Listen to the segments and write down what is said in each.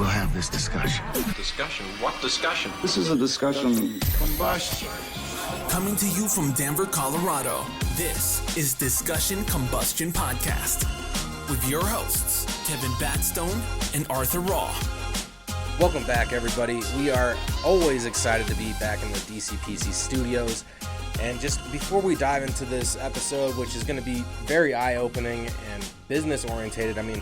we'll have this discussion. Discussion? What discussion? This is a discussion combustion. Coming to you from Denver, Colorado, this is Discussion Combustion Podcast with your hosts, Kevin Batstone and Arthur Raw. Welcome back, everybody. We are always excited to be back in the DCPC studios. And just before we dive into this episode, which is going to be very eye-opening and business-orientated, I mean,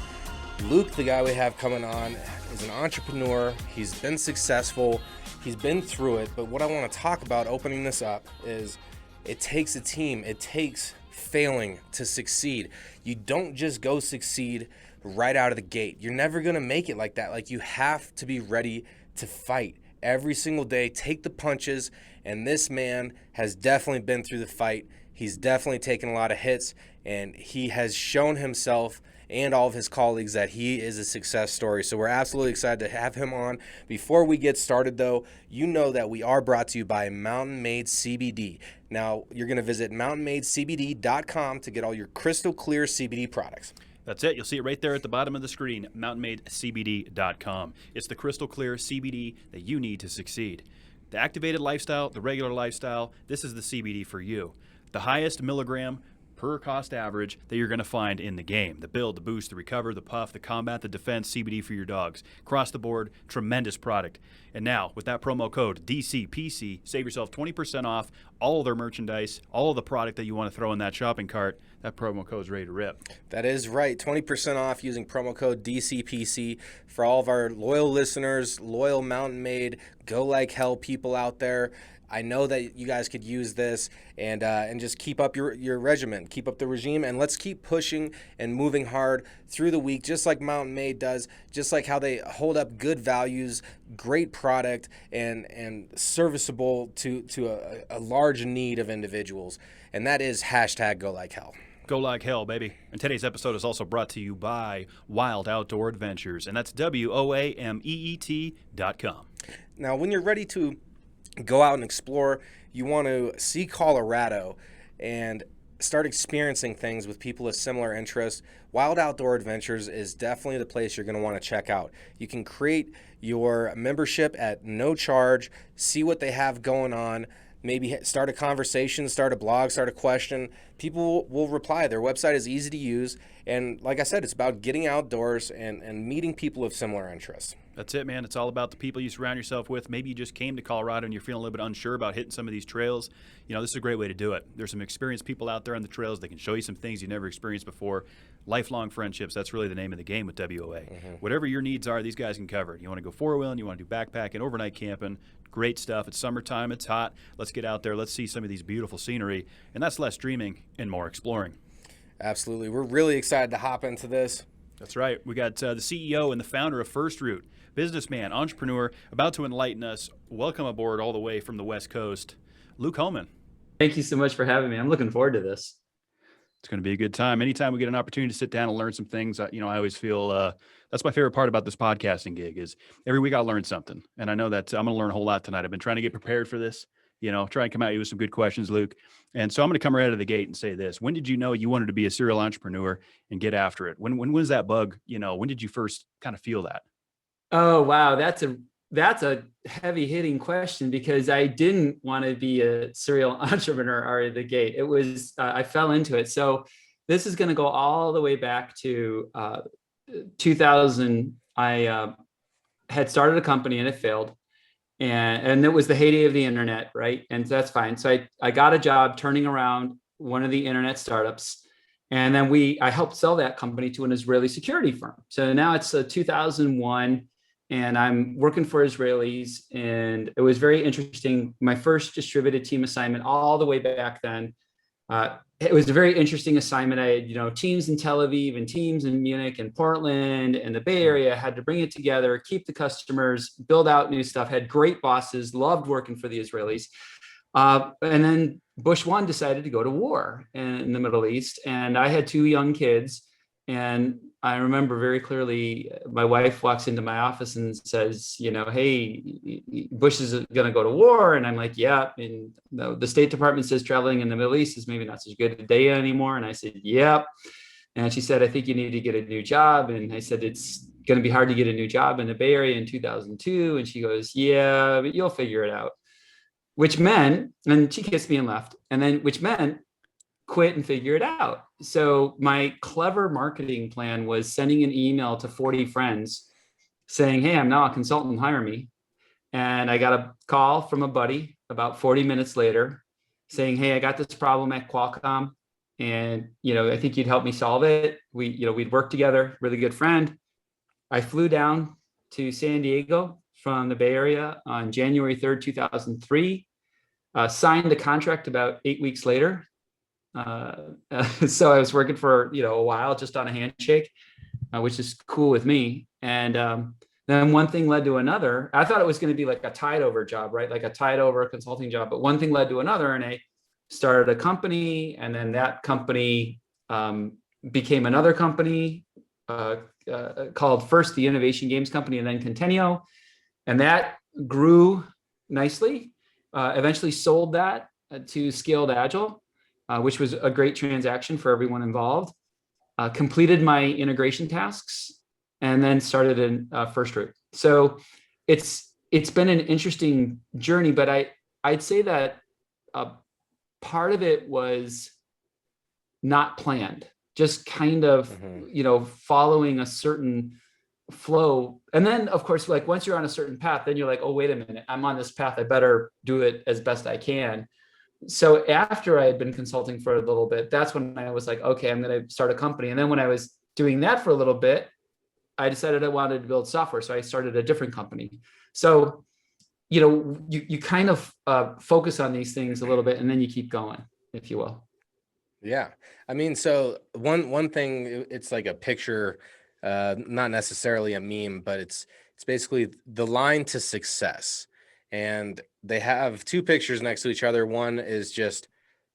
Luke, the guy we have coming on, is an entrepreneur. He's been successful. He's been through it. But what I want to talk about opening this up is it takes a team. It takes failing to succeed. You don't just go succeed right out of the gate. You're never going to make it like that. Like, you have to be ready to fight every single day, take the punches. And this man has definitely been through the fight. He's definitely taken a lot of hits, and he has shown himself and all of his colleagues that he is a success story. So we're absolutely excited to have him on. Before we get started, though, you know that we are brought to you by Mountain Made CBD. Now, you're going to visit mountainmadecbd.com to get all your crystal clear CBD products. That's it. You'll see it right there at the bottom of the screen, mountainmadecbd.com. It's the crystal clear CBD that you need to succeed. The activated lifestyle, the regular lifestyle, this is the CBD for you. The highest milligram per cost average that you're going to find in the game. The build, the boost, the recover, the puff, the combat, the defense, CBD for your dogs. Across the board, tremendous product. And now, with that promo code DCPC, save yourself 20% off all of their merchandise, all of the product that you want to throw in that shopping cart. That promo code is ready to rip. That is right. 20% off using promo code DCPC for all of our loyal listeners, loyal Mountain Made, go like hell people out there. I know that you guys could use this and just keep up your regimen, keep up the regime, and let's keep pushing and moving hard through the week, just like Mountain Made does, just like how they hold up good values, great product, and serviceable to a large need of individuals. And that is hashtag Go Like Hell. Go like hell, baby. And today's episode is also brought to you by Wild Outdoor Adventures, and that's WOAMEET.com. Now, when you're ready to go out and explore, you want to see Colorado and start experiencing things with people with similar interests, Wild Outdoor Adventures is definitely the place you're going to want to check out. You can create your membership at no charge, see what they have going on, maybe start a conversation, start a blog, start a question. People will reply. Their website is easy to use. And like I said, it's about getting outdoors and meeting people of similar interests. That's it, man. It's all about the people you surround yourself with. Maybe you just came to Colorado and you're feeling a little bit unsure about hitting some of these trails. You know, this is a great way to do it. There's some experienced people out there on the trails that can show you some things you've never experienced before. Lifelong friendships, that's really the name of the game with WOA. Mm-hmm. Whatever your needs are, these guys can cover it. You want to go four-wheeling, you want to do backpacking, overnight camping, great stuff. It's summertime, it's hot. Let's get out there, let's see some of these beautiful scenery. And that's less dreaming and more exploring. Absolutely. We're really excited to hop into this. That's right. We got the CEO and the founder of FirstRoot, businessman, entrepreneur, about to enlighten us. Welcome aboard all the way from the West Coast, Luke Hohmann. Thank you so much for having me. I'm looking forward to this. It's going to be a good time. Anytime we get an opportunity to sit down and learn some things, I always feel that's my favorite part about this podcasting gig is every week I'll learn something. And I know that I'm going to learn a whole lot tonight. I've been trying to get prepared for this, try and come at you with some good questions, Luke. And so I'm going to come right out of the gate and say this. When did you know you wanted to be a serial entrepreneur and get after it? When was that bug? When did you first kind of feel that? Oh, wow. That's a heavy hitting question because I didn't want to be a serial entrepreneur out of the gate. It was, I fell into it. So this is going to go all the way back to 2000. I had started a company and it failed. And it was the heyday of the internet, right? And that's fine. So I got a job turning around one of the internet startups. And then I helped sell that company to an Israeli security firm. So now it's 2001. And I'm working for Israelis, and it was very interesting. My first distributed team assignment all the way back then. It was a very interesting assignment. I had, teams in Tel Aviv and teams in Munich and Portland and the Bay Area. I had to bring it together, keep the customers, build out new stuff, had great bosses, loved working for the Israelis. And then Bush 1 decided to go to war in the Middle East. And I had two young kids. And I remember very clearly, my wife walks into my office and says, hey, Bush is going to go to war. And I'm like, yeah. And the State Department says traveling in the Middle East is maybe not such a good idea anymore. And I said, yep. And she said, I think you need to get a new job. And I said, it's going to be hard to get a new job in the Bay Area in 2002. And she goes, yeah, but you'll figure it out. Which meant, and she kissed me and left. And then, which meant quit and figure it out. So my clever marketing plan was sending an email to 40 friends saying, hey, I'm now a consultant, hire me. And I got a call from a buddy about 40 minutes later saying, hey, I got this problem at Qualcomm. And, I think you'd help me solve it. We'd worked together, really good friend. I flew down to San Diego from the Bay Area on January 3rd, 2003, signed a contract about 8 weeks later. So I was working for, a while just on a handshake, which is cool with me. And then one thing led to another. I thought it was going to be like a tide over job, right? Like a tide over consulting job. But one thing led to another, and I started a company, and then that company became another company called first the Innovation Games Company, and then Contenio. And that grew nicely. Eventually sold that to Scaled Agile, which was a great transaction for everyone involved. Completed my integration tasks, and then started in FirstRoot. So it's been an interesting journey, but I'd say that part of it was not planned, just kind of, following a certain flow. And then of course, like once you're on a certain path, then you're like, oh, wait a minute, I'm on this path. I better do it as best I can. So after I had been consulting for a little bit, that's when I was like, okay, I'm going to start a company. And then when I was doing that for a little bit, I decided I wanted to build software. So I started a different company. So, you kind of focus on these things a little bit, and then you keep going, if you will. Yeah. I mean, so one thing, it's like a picture, not necessarily a meme, but it's basically the line to success. And they have two pictures next to each other. One is just,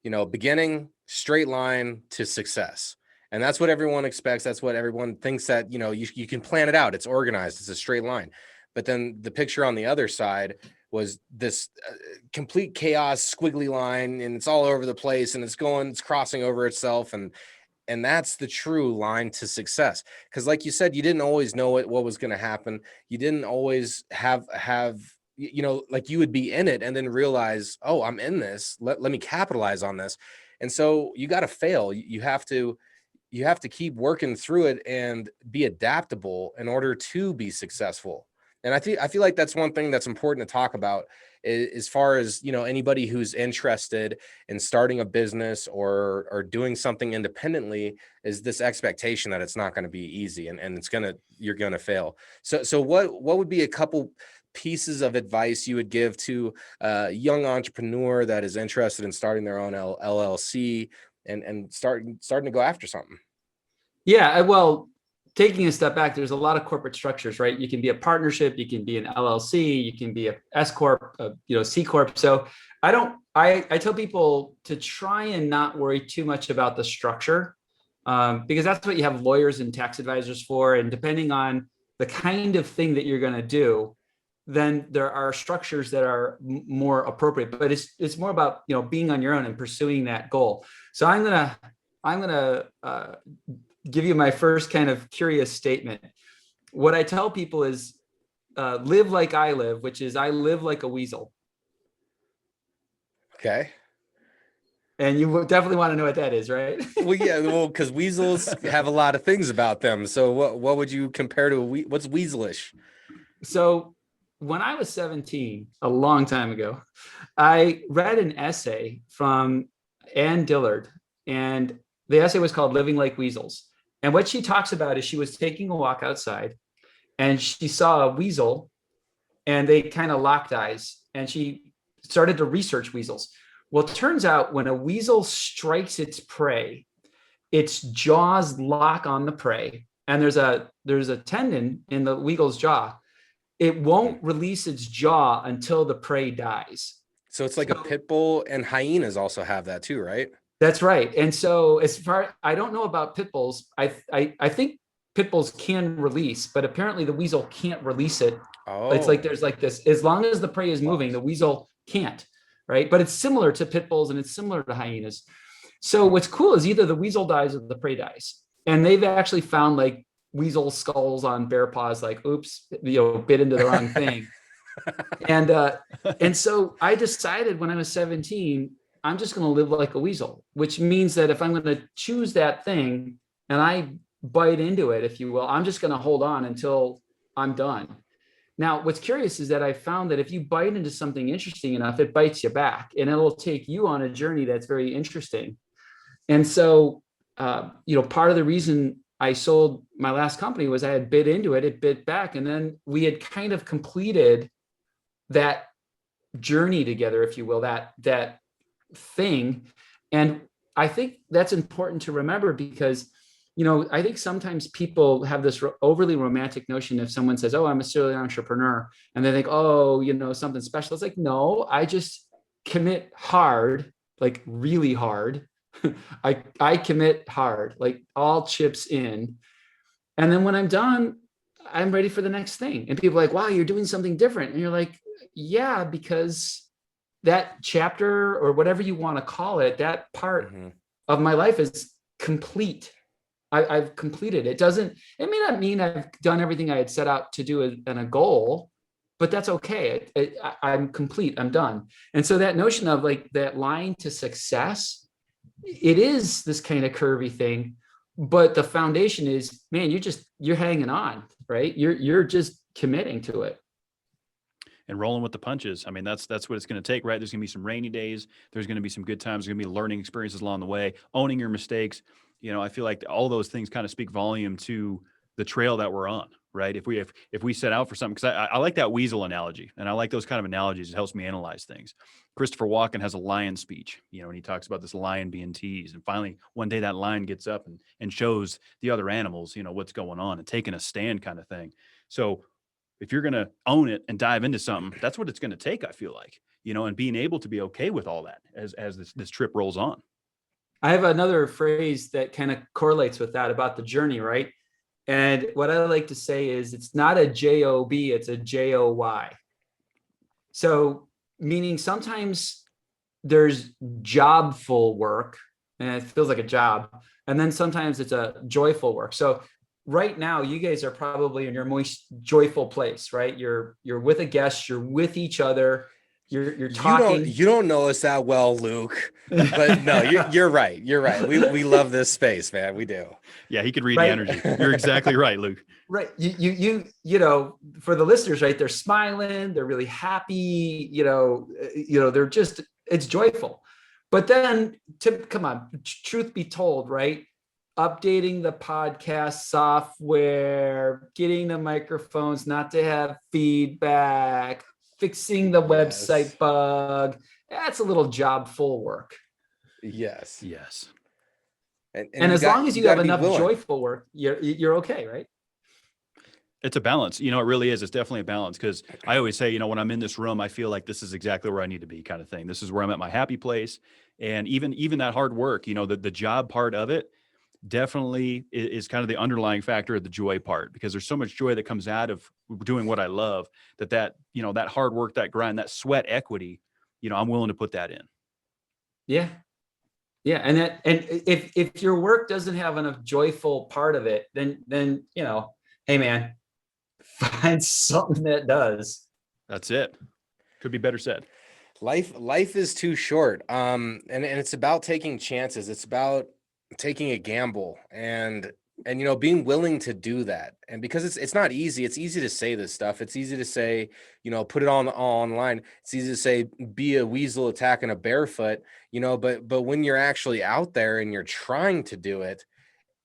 beginning, straight line to success. And that's what everyone expects. That's what everyone thinks, that, you can plan it out. It's organized. It's a straight line. But then the picture on the other side was this complete chaos, squiggly line, and it's all over the place, and it's crossing over itself. And that's the true line to success. Because like you said, you didn't always know what was going to happen. You didn't always have, like you would be in it and then realize, oh, I'm in this. Let me capitalize on this. And so you got to fail. You have to keep working through it and be adaptable in order to be successful. And I feel like that's one thing that's important to talk about, as far as, anybody who's interested in starting a business or doing something independently, is this expectation that it's not going to be easy and you're going to fail. So what would be a couple pieces of advice you would give to a young entrepreneur that is interested in starting their own LLC and starting to go after something? Yeah, well, taking a step back, there's a lot of corporate structures, right? You can be a partnership, you can be an LLC, you can be a S corp, C corp. So I tell people to try and not worry too much about the structure, because that's what you have lawyers and tax advisors for. And depending on the kind of thing that you're going to do, then there are structures that are more appropriate. But it's more about being on your own and pursuing that goal. So I'm gonna give you my first kind of curious statement. What I tell people is live like I live, which is I live like a weasel. Okay. And you definitely want to know what that is, right? Well, yeah, because weasels have a lot of things about them. So what would you compare to what's weaselish? So when I was 17, a long time ago, I read an essay from Ann Dillard, and the essay was called Living Like Weasels. And what she talks about is she was taking a walk outside and she saw a weasel, and they kind of locked eyes, and she started to research weasels. Well, it turns out when a weasel strikes its prey, its jaws lock on the prey, and there's a tendon in the weasel's jaw. It won't release its jaw until the prey dies. So it's like a pit bull, and hyenas also have that too, right? That's right. And so I don't know about pit bulls. I think pit bulls can release, but apparently the weasel can't release it. Oh. It's like there's like this, as long as the prey is moving, the weasel can't, right? But it's similar to pit bulls and it's similar to hyenas. So what's cool is either the weasel dies or the prey dies. And they've actually found like weasel skulls on bear paws, like, oops, bit into the wrong thing. And so I decided when I was 17, I'm just going to live like a weasel, which means that if I'm going to choose that thing and I bite into it, if you will, I'm just going to hold on until I'm done. Now, what's curious is that I found that if you bite into something interesting enough, it bites you back, and it'll take you on a journey that's very interesting. And so, part of the reason I sold my last company was I had bit into it, it bit back, and then we had kind of completed that journey together, if you will, that thing. And I think that's important to remember because, I think sometimes people have this overly romantic notion. If someone says, oh, I'm a serial entrepreneur, and they think, oh, something special. It's like, no, I just commit hard, like really hard. I commit hard, like all chips in. And then when I'm done, I'm ready for the next thing. And people are like, wow, you're doing something different. And you're like, yeah, because that chapter or whatever you want to call it, that part of my life is complete. I've completed it. It may not mean I've done everything I had set out to do in a goal, but that's okay. I'm complete. I'm done. And so that notion of like that line to success, it is this kind of curvy thing, but the foundation is, man, you're hanging on, right? You're just committing to it. And rolling with the punches. I mean, that's what it's going to take, right? There's going to be some rainy days. There's going to be some good times. There's going to be learning experiences along the way, owning your mistakes. I feel like all those things kind of speak volume to the trail that we're on, right? If we set out for something, because I like that weasel analogy, and I like those kind of analogies. It helps me analyze things. Christopher Walken has a lion speech, and he talks about this lion being teased. And finally, one day that lion gets up and shows the other animals, what's going on and taking a stand kind of thing. So if you're going to own it and dive into something, that's what it's going to take, I feel like, and being able to be okay with all that as this trip rolls on. I have another phrase that kind of correlates with that about the journey, right? And what I like to say is it's not a job, it's a joy. So meaning sometimes there's jobful work and it feels like a job. And then sometimes it's a joyful work. So right now you guys are probably in your most joyful place, right? You're with a guest, you're with each other. You're talking. You don't know us that well, Luke, but no, you're right. You're right. We love this space, man. We do. Yeah, he could read the energy. You're exactly right, Luke. Right. You for the listeners, right? They're smiling. They're really happy. They're just, it's joyful. But then, come on, truth be told, right? Updating the podcast software, getting the microphones not to have feedback, fixing the website bug. That's a little job full work. Yes. And as long as you have enough joyful work, you're okay, right? It's a balance. It really is. It's definitely a balance, because I always say, when I'm in this room, I feel like this is exactly where I need to be, kind of thing. This is where I'm at my happy place. And even that hard work, the job part of it definitely is kind of the underlying factor of the joy part, because there's so much joy that comes out of doing what I love that hard work, that grind, that sweat equity, I'm willing to put that in. Yeah. And if your work doesn't have enough joyful part of it, then, hey man, find something that does. That's it. Could be better said. Life is too short. And it's about taking chances. It's about taking a gamble and being willing to do that. And because it's not easy. It's easy to say this stuff. It's easy to say, put it online. It's easy to say, be a weasel attacking a barefoot, but when you're actually out there and you're trying to do it,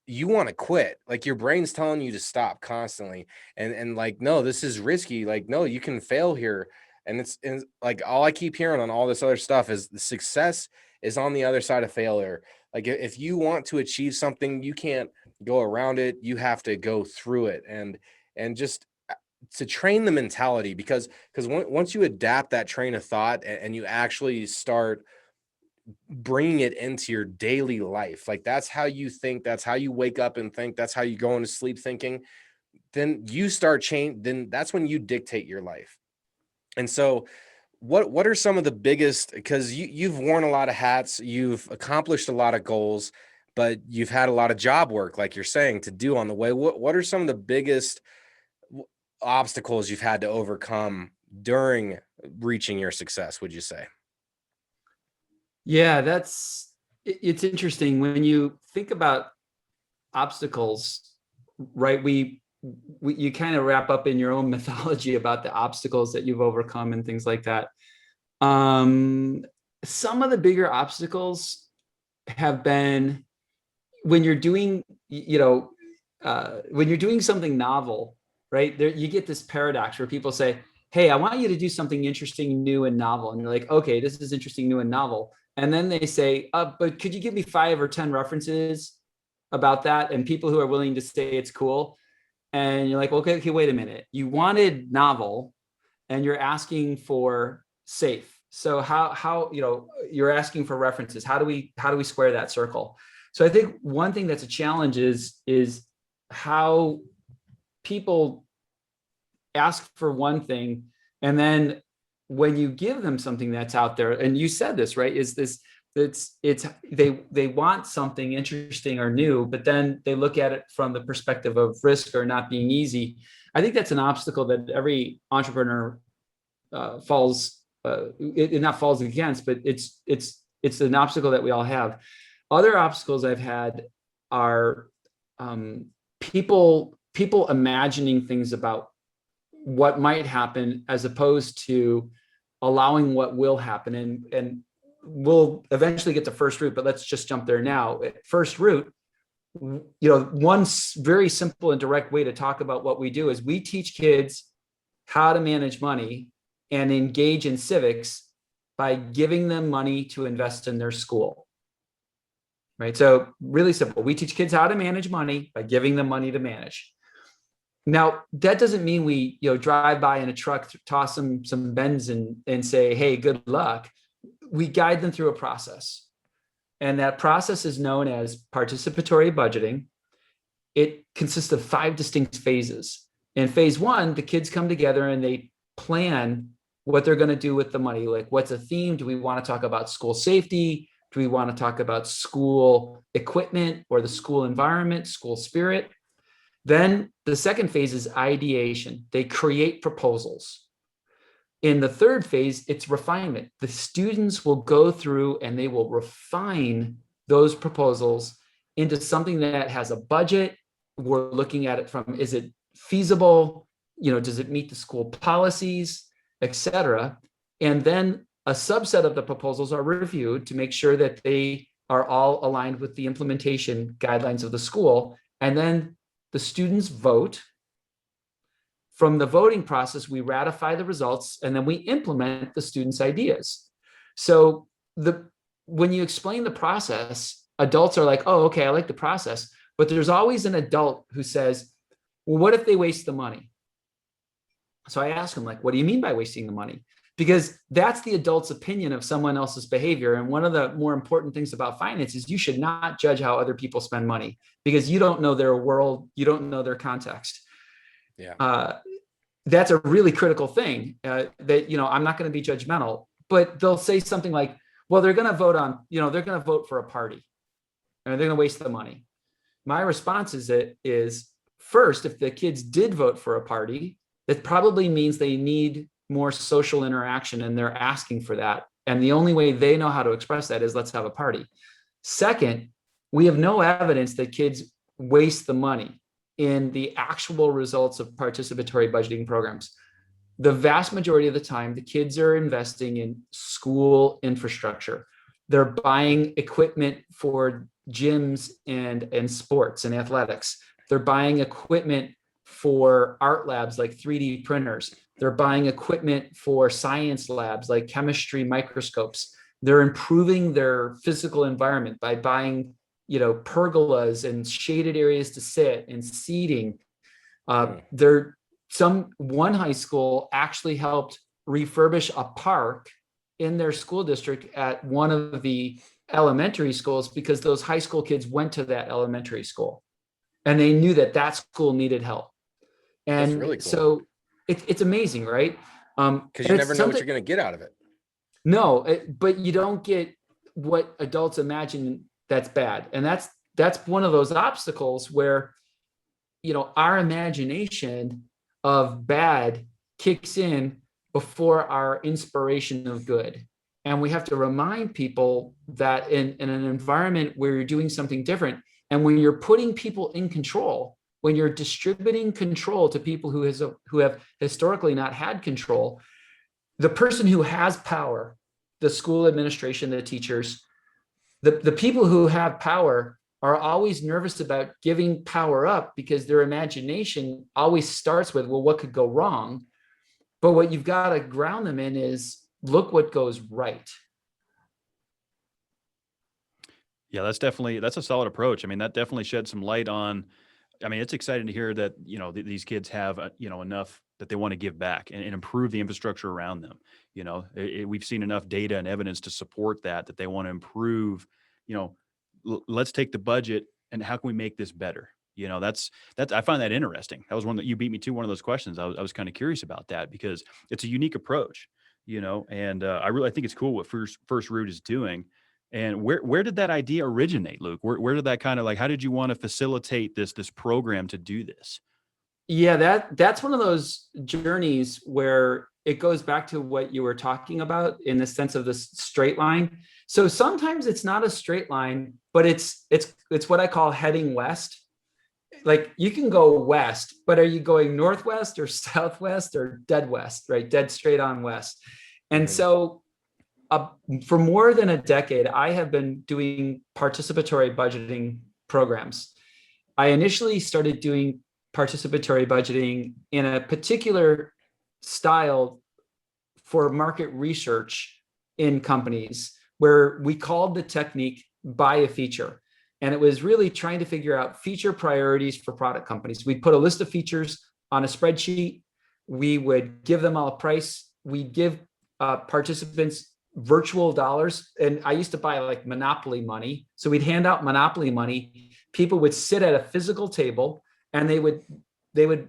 you want to quit. Like your brain's telling you to stop constantly. And like, no, this is risky. Like, no, you can fail here. And it's like, all I keep hearing on all this other stuff is the success is on the other side of failure. Like if you want to achieve something, you can't go around it. You have to go through it and just to train the mentality, because once you adapt that train of thought and you actually start bringing it into your daily life, like that's how you think, that's how you wake up and think, that's how you go into sleep thinking, then you start change. Then that's when you dictate your life. And so what are some of the biggest, because you've worn a lot of hats, you've accomplished a lot of goals, but you've had a lot of job work, like you're saying, to do on the way. What are some of the biggest obstacles you've had to overcome during reaching your success, would you say? Yeah, it's interesting when you think about obstacles, right? You kind of wrap up in your own mythology about the obstacles that you've overcome and things like that. Some of the bigger obstacles have been when you're doing, when you're doing something novel, right? There, you get this paradox where people say, hey, I want you to do something interesting, new, and novel. And you're like, okay, this is interesting, new, and novel. And then they say, but could you give me 5 or 10 references about that? And people who are willing to say it's cool. And you're like, okay, wait a minute. You wanted novel and you're asking for safe. So how you're asking for references. How do we square that circle? So I think one thing that's a challenge is how people ask for one thing, and then when you give them something that's out there, and you said this, right, they want something interesting or new, but then they look at it from the perspective of risk or not being easy. I think that's an obstacle that every entrepreneur falls against, but it's an obstacle that we all have. Other obstacles I've had are people imagining things about what might happen as opposed to allowing what will happen. And we'll eventually get to FirstRoot, but let's just jump there now. At FirstRoot, one very simple and direct way to talk about what we do is we teach kids how to manage money and engage in civics by giving them money to invest in their school. Right? So really simple. We teach kids how to manage money by giving them money to manage. Now, that doesn't mean we drive by in a truck, toss them some bends and say, hey, good luck. We guide them through a process. And that process is known as participatory budgeting. It consists of 5 distinct phases. In phase 1, the kids come together and they plan what they're going to do with the money. Like, what's a theme? Do we want to talk about school safety? Do we want to talk about school equipment or the school environment, school spirit? Then the second phase is ideation. They create proposals. In the third phase, it's refinement. The students will go through and they will refine those proposals into something that has a budget. We're looking at it from, is it feasible? Does it meet the school policies, et cetera? And then a subset of the proposals are reviewed to make sure that they are all aligned with the implementation guidelines of the school. And then the students vote. From the voting process, we ratify the results, and then we implement the students' ideas. So when you explain the process, adults are like, oh, okay, I like the process. But there's always an adult who says, well, what if they waste the money? So I ask them, like, what do you mean by wasting the money? Because that's the adult's opinion of someone else's behavior. And one of the more important things about finance is you should not judge how other people spend money, because you don't know their world, you don't know their context. Yeah. That's a really critical thing that, I'm not going to be judgmental, but they'll say something like, well, they're going to vote on, they're going to vote for a party and they're going to waste the money. My response is first, if the kids did vote for a party, that probably means they need more social interaction and they're asking for that. And the only way they know how to express that is let's have a party. Second, we have no evidence that kids waste the money in the actual results of participatory budgeting programs. The vast majority of the time, the kids are investing in school infrastructure. They're buying equipment for gyms and sports and athletics. They're buying equipment for art labs like 3D printers. They're buying equipment for science labs like chemistry microscopes. They're improving their physical environment by buying, pergolas and shaded areas to sit and seating. One high school actually helped refurbish a park in their school district at one of the elementary schools because those high school kids went to that elementary school and they knew that school needed help. And that's really cool. So it's amazing, right? Because you never know what you're going to get out of it. No, but you don't get what adults imagine that's bad. And that's one of those obstacles where, our imagination of bad kicks in before our inspiration of good. And we have to remind people that in an environment where you're doing something different, and when you're putting people in control, when you're distributing control to people who have historically not had control, the person who has power, the school administration, the teachers, the people who have power are always nervous about giving power up because their imagination always starts with, well, what could go wrong? But what you've got to ground them in is, look what goes right. Yeah, that's a solid approach. I mean, that definitely sheds some light on. I mean, it's exciting to hear that these kids have enough that they want to give back and improve the infrastructure around them. We've seen enough data and evidence to support that they want to improve. Let's take the budget and how can we make this better? That's I find that interesting. That was one that you beat me to, one of those questions. I was kind of curious about that because it's a unique approach. And I think it's cool what FirstRoot is doing. And where did that idea originate, Luke? Where did that kind of how did you want to facilitate this program to do this? Yeah, that's one of those journeys where it goes back to what you were talking about in the sense of this straight line. So sometimes it's not a straight line, but it's what I call heading west. Like you can go west, but are you going northwest or southwest or dead west, right? Dead straight on west. And so for more than a decade, I have been doing participatory budgeting programs. I initially started doing participatory budgeting in a particular style for market research in companies, where we called the technique buy a feature. And it was really trying to figure out feature priorities for product companies. We'd put a list of features on a spreadsheet. We would give them all a price. We'd give participants virtual dollars. And I used to buy like Monopoly money. So we'd hand out Monopoly money. People would sit at a physical table and they would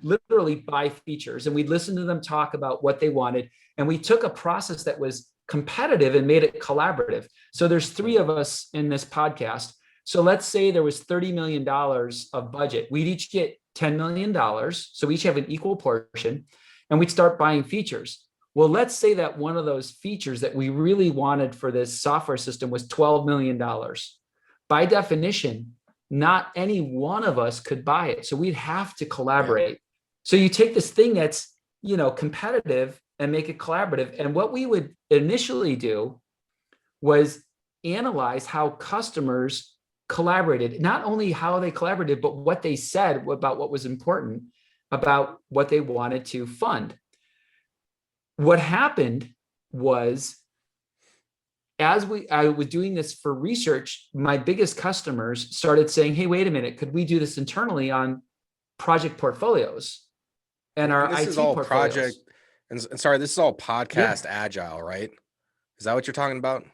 literally buy features, and we'd listen to them talk about what they wanted. And we took a process that was competitive and made it collaborative. So there's 3 of us in this podcast. So let's say there was $30 million of budget. We'd each get $10 million. So we each have an equal portion, and we'd start buying features. Well, let's say that one of those features that we really wanted for this software system was $12 million. By definition, not any one of us could buy it. So we'd have to collaborate. So you take this thing that's, competitive and make it collaborative. And what we would initially do was analyze how customers collaborated, not only how they collaborated, but what they said about what was important, about what they wanted to fund. What happened was, I was doing this for research, my biggest customers started saying, hey, wait a minute, could we do this internally on project portfolioos and our IT portfolios? And sorry, this is all podcast agile, right? Is that what you're talking about?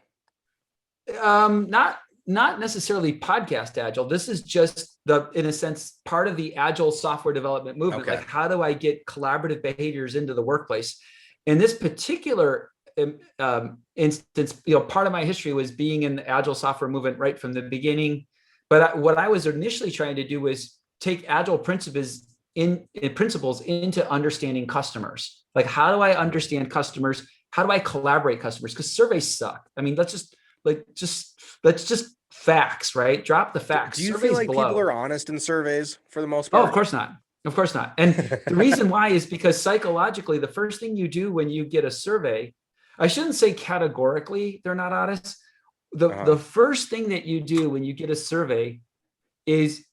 Not necessarily podcast agile. This is just in a sense, part of the agile software development movement. Okay. Like, how do I get collaborative behaviors into the workplace? In this particular instance, part of my history was being in the agile software movement right from the beginning. But what I was initially trying to do was take agile principles into understanding customers. Like, how do I understand customers? How do I collaborate customers? Because surveys suck. I mean, let's just facts, right? Drop the facts. Do you Surveys feel like blow. people are honest in surveys for the most part? Oh, of course not. Of course not. And the reason why is because psychologically, the first thing you do when you get a survey, I shouldn't say categorically they're not honest. The first thing that you do when you get a survey is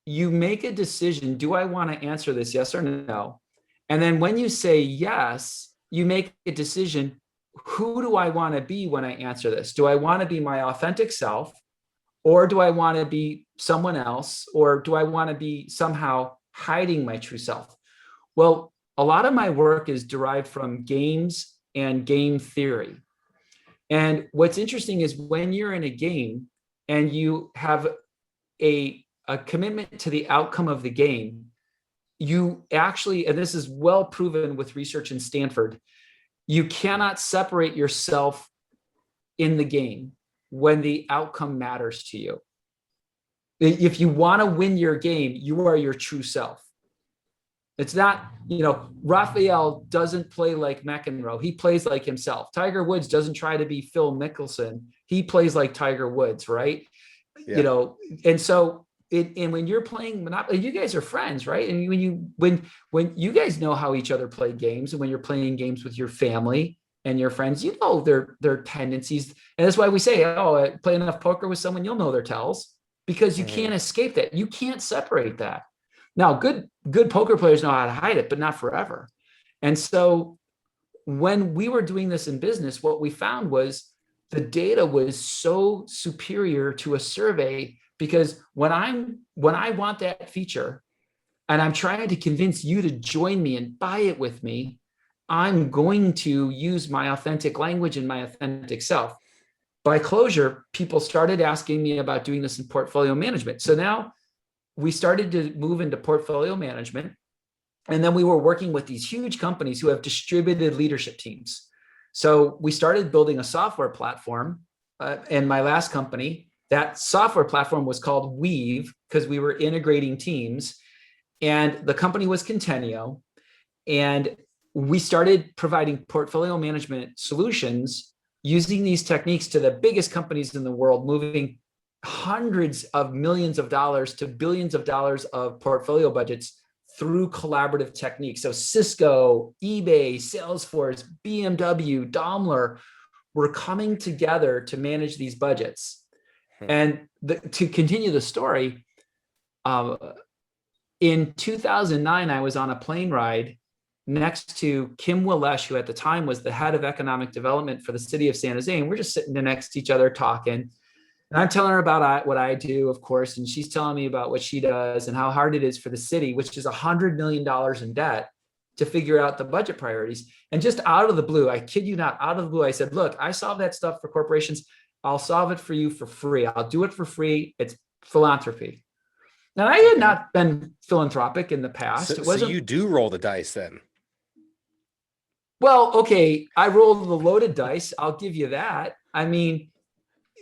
you make a decision. Do I want to answer this? Yes or no? And then when you say yes, you make a decision. Who do I want to be when I answer this? Do I want to be my authentic self, or do I want to be someone else, or do I want to be somehow hiding my true self? Well, a lot of my work is derived from games and game theory. And what's interesting is when you're in a game and you have a commitment to the outcome of the game, you actually, and this is well proven with research in Stanford, you cannot separate yourself in the game when the outcome matters to you. If you want to win your game, you are your true self. It's not, Raphael doesn't play like McEnroe. He plays like himself. Tiger Woods doesn't try to be Phil Mickelson. He plays like Tiger Woods, right? Yeah. And so and when you're playing Monopoly, you guys are friends, right? And when you guys know how each other play games, and when you're playing games with your family and your friends, their tendencies. And that's why we say, play enough poker with someone, you'll know their tells, because you can't escape that. You can't separate that. Now, good poker players know how to hide it, but not forever. And so when we were doing this in business, what we found was the data was so superior to a survey, because when I want that feature and I'm trying to convince you to join me and buy it with me, I'm going to use my authentic language and my authentic self. By closure, people started asking me about doing this in portfolio management. So now we started to move into portfolio management. And then we were working with these huge companies who have distributed leadership teams. So we started building a software platform. In my last company, that software platform was called Weave, because we were integrating teams. And the company was Contenio. And we started providing portfolio management solutions using these techniques to the biggest companies in the world, moving hundreds of millions of dollars to billions of dollars of portfolio budgets through collaborative techniques. So Cisco, eBay, Salesforce, BMW, Daimler were coming together to manage these budgets. And to continue the story, in 2009, I was on a plane ride next to Kim Willesh, who at the time was the head of economic development for the city of San Jose. And we're just sitting next to each other talking. And I'm telling her about what I do, of course, and she's telling me about what she does and how hard it is for the city, which is $100 million in debt, to figure out the budget priorities. And just out of the blue, I kid you not, out of the blue, I said, look, I solve that stuff for corporations. I'll solve it for you for free. I'll do it for free. It's philanthropy. Now, I had not been philanthropic in the past. So you do roll the dice then? Well, okay, I rolled the loaded dice. I'll give you that. I mean,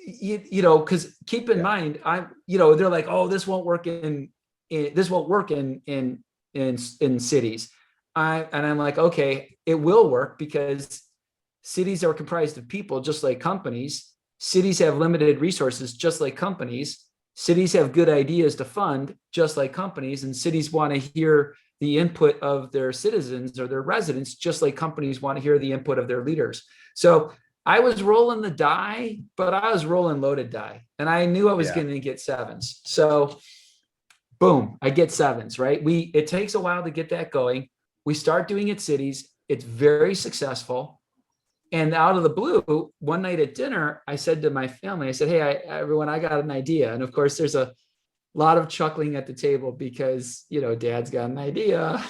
because keep in mind, they're like, oh, this won't work in cities. And I'm like, okay, it will work, because cities are comprised of people just like companies. Cities have limited resources just like companies. Cities have good ideas to fund just like companies, and cities want to hear the input of their citizens or their residents just like companies want to hear the input of their leaders. So I was rolling the die, but I was rolling loaded die, and I knew I was going to get sevens. So boom, I get sevens, right? It takes a while to get that going. We start doing it cities. It's very successful. And out of the blue, one night at dinner, I said to my family, I said, hey, everyone, I got an idea. And of course, there's a lot of chuckling at the table because, dad's got an idea.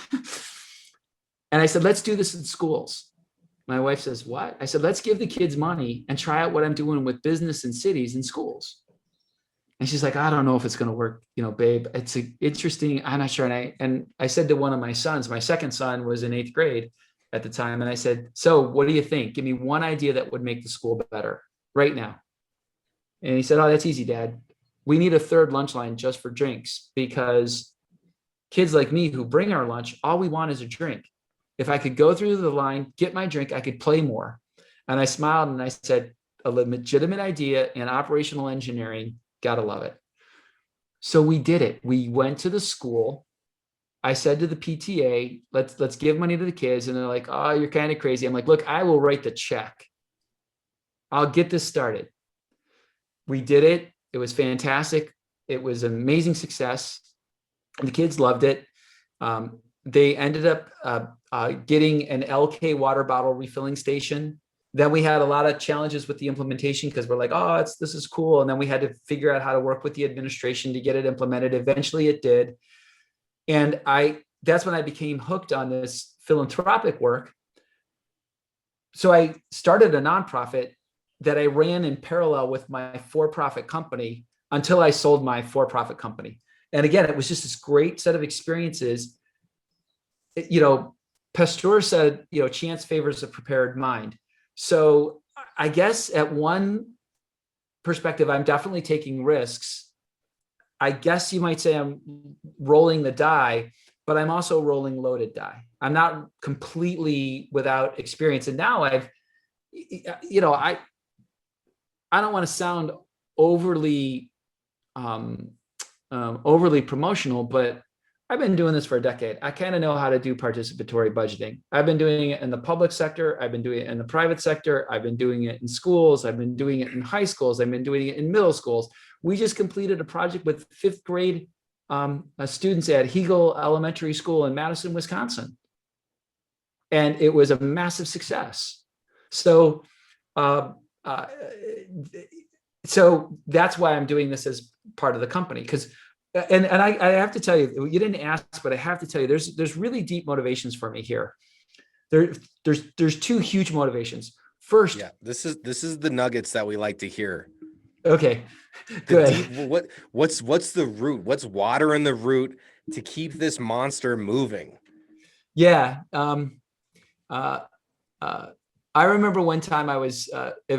And I said, let's do this in schools. My wife says, what? I said, let's give the kids money and try out what I'm doing with business in cities and schools. And she's like, I don't know if it's going to work, babe. It's interesting. I'm not sure. And I said to one of my sons, my second son was in 8th grade at the time. And I said, so what do you think? Give me one idea that would make the school better right now. And he said, oh, that's easy, Dad. We need a third lunch line just for drinks, because kids like me who bring our lunch, all we want is a drink. If I could go through the line, get my drink, I could play more. And I smiled and I said, a legitimate idea in operational engineering, gotta love it. So we did it. We went to the school. I said to the PTA, let's give money to the kids. And they're like, oh, you're kind of crazy. I'm like, look, I will write the check. I'll get this started. We did it. It was fantastic. It was an amazing success. The kids loved it. They ended up getting an LK water bottle refilling station. Then we had a lot of challenges with the implementation, because we're like, oh, this is cool. And then we had to figure out how to work with the administration to get it implemented. Eventually it did. And that's when I became hooked on this philanthropic work. So I started a nonprofit that I ran in parallel with my for-profit company until I sold my for-profit company. And again, it was just this great set of experiences. Pasteur said, chance favors a prepared mind. So I guess at one perspective, I'm definitely taking risks I guess you might say I'm rolling the die, but I'm also rolling loaded die. I'm not completely without experience. And now I don't want to sound overly overly promotional, but I've been doing this for a decade. I kind of know how to do participatory budgeting. I've been doing it in the public sector. I've been doing it in the private sector. I've been doing it in schools. I've been doing it in high schools. I've been doing it in middle schools. We just completed a project with fifth grade students at Hegel Elementary School in Madison, Wisconsin. And it was a massive success. So that's why I'm doing this as part of the company. Because and I have to tell you, you didn't ask, but I have to tell you, there's really deep motivations for me here. There's two huge motivations. First, yeah, this is the nuggets that we like to hear. Okay, good. What's the root? What's watering the root to keep this monster moving? Yeah. I remember one time I was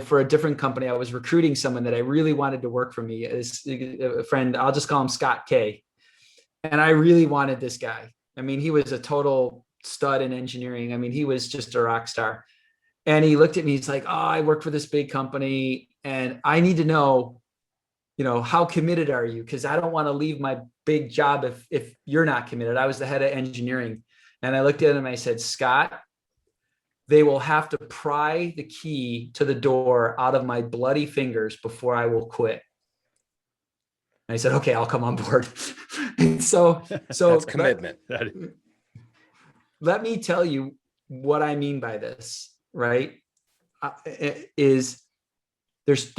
for a different company. I was recruiting someone that I really wanted to work for me. As a friend, I'll just call him Scott K. And I really wanted this guy. I mean, he was a total stud in engineering. I mean, he was just a rock star. And he looked at me. He's like, "Oh, I work for this big company, and I need to know, how committed are you? Because I don't want to leave my big job if you're not committed." I was the head of engineering, and I looked at him and I said, "Scott, they will have to pry the key to the door out of my bloody fingers before I will quit." And I said, "Okay, I'll come on board." so that's commitment. Let me tell you what I mean by this, right? Is there's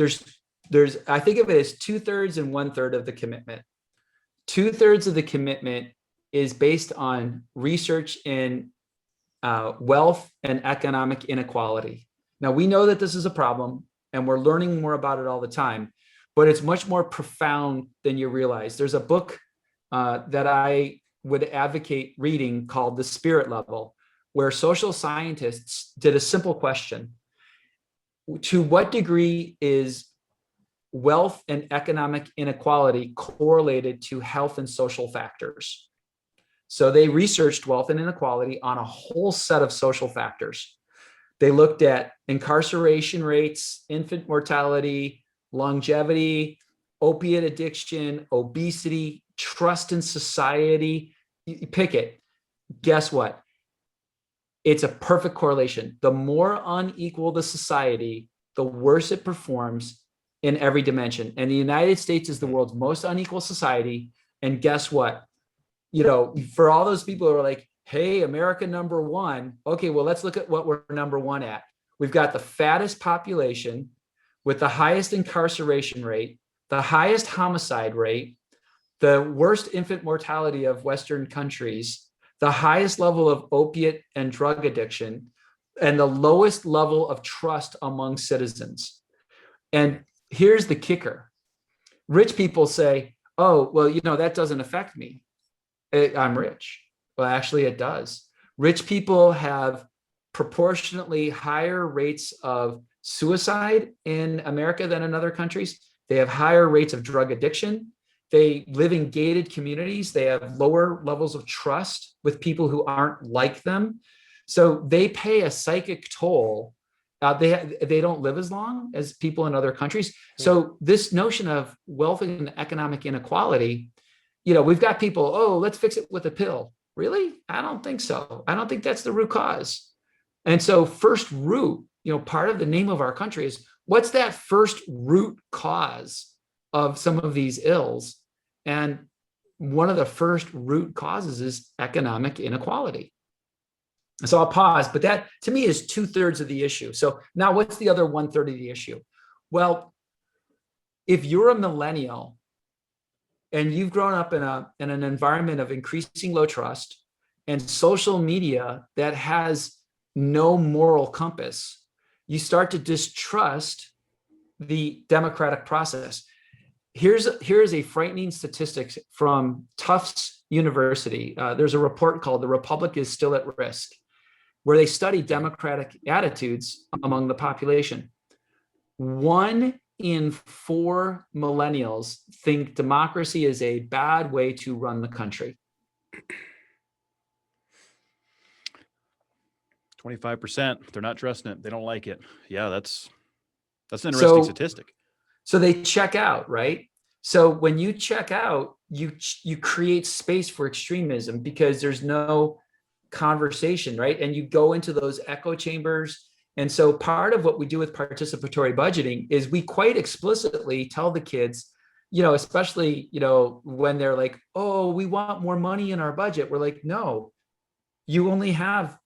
I think of it as 2/3 and 1/3 of the commitment. 2/3 of the commitment is based on research in wealth and economic inequality. Now, we know that this is a problem and we're learning more about it all the time, but it's much more profound than you realize. There's a book that I would advocate reading called The Spirit Level, where social scientists did a simple question. To what degree is wealth and economic inequality correlated to health and social factors? So they researched wealth and inequality on a whole set of social factors. They looked at incarceration rates, infant mortality, longevity, opiate addiction, obesity, trust in society. You pick it. Guess what? It's a perfect correlation. The more unequal the society, the worse it performs in every dimension. And the United States is the world's most unequal society. And guess what? For all those people who are like, "Hey, America number one." Okay, well, let's look at what we're number one at. We've got the fattest population with the highest incarceration rate, the highest homicide rate, the worst infant mortality of Western countries, the highest level of opiate and drug addiction, and the lowest level of trust among citizens. And here's the kicker. Rich people say, "Oh, well, that doesn't affect me. I'm rich." Well, actually, it does. Rich people have proportionately higher rates of suicide in America than in other countries. They have higher rates of drug addiction. They live in gated communities. They have lower levels of trust with people who aren't like them. So they pay a psychic toll. They don't live as long as people in other countries. So this notion of wealth and economic inequality, we've got people, "Oh, let's fix it with a pill." Really? I don't think so. I don't think that's the root cause. And so first root, part of the name of our country is, what's that first root cause of some of these ills? And one of the first root causes is economic inequality. So I'll pause, but that to me is 2/3 of the issue. So now what's the other 1/3 of the issue? Well, if you're a millennial and you've grown up in an environment of increasing low trust and social media that has no moral compass, you start to distrust the democratic process. Here's a frightening statistic from Tufts University. There's a report called "The Republic is Still at Risk," where they study democratic attitudes among the population. 1 in 4 millennials think democracy is a bad way to run the country? 25%. They're not trusting it. They don't like it. Yeah, that's an interesting statistic. So they check out, right? So when you check out, you create space for extremism because there's no conversation, right? And you go into those echo chambers. And so part of what we do with participatory budgeting is we quite explicitly tell the kids, especially, when they're like, oh, we want more money in our budget. We're like, no, you only have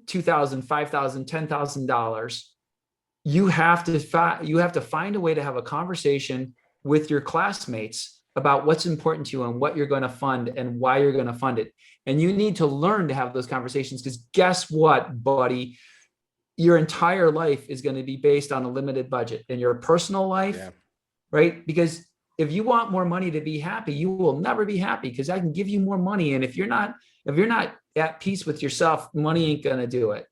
$2,000, $5,000, $10,000. You have to find a way to have a conversation with your classmates about what's important to you and what you're going to fund and why you're going to fund it. And you need to learn to have those conversations, because guess what, buddy? Your entire life is going to be based on a limited budget in your personal life, right? Because if you want more money to be happy, you will never be happy, because I can give you more money. And if you're not at peace with yourself, money ain't going to do it.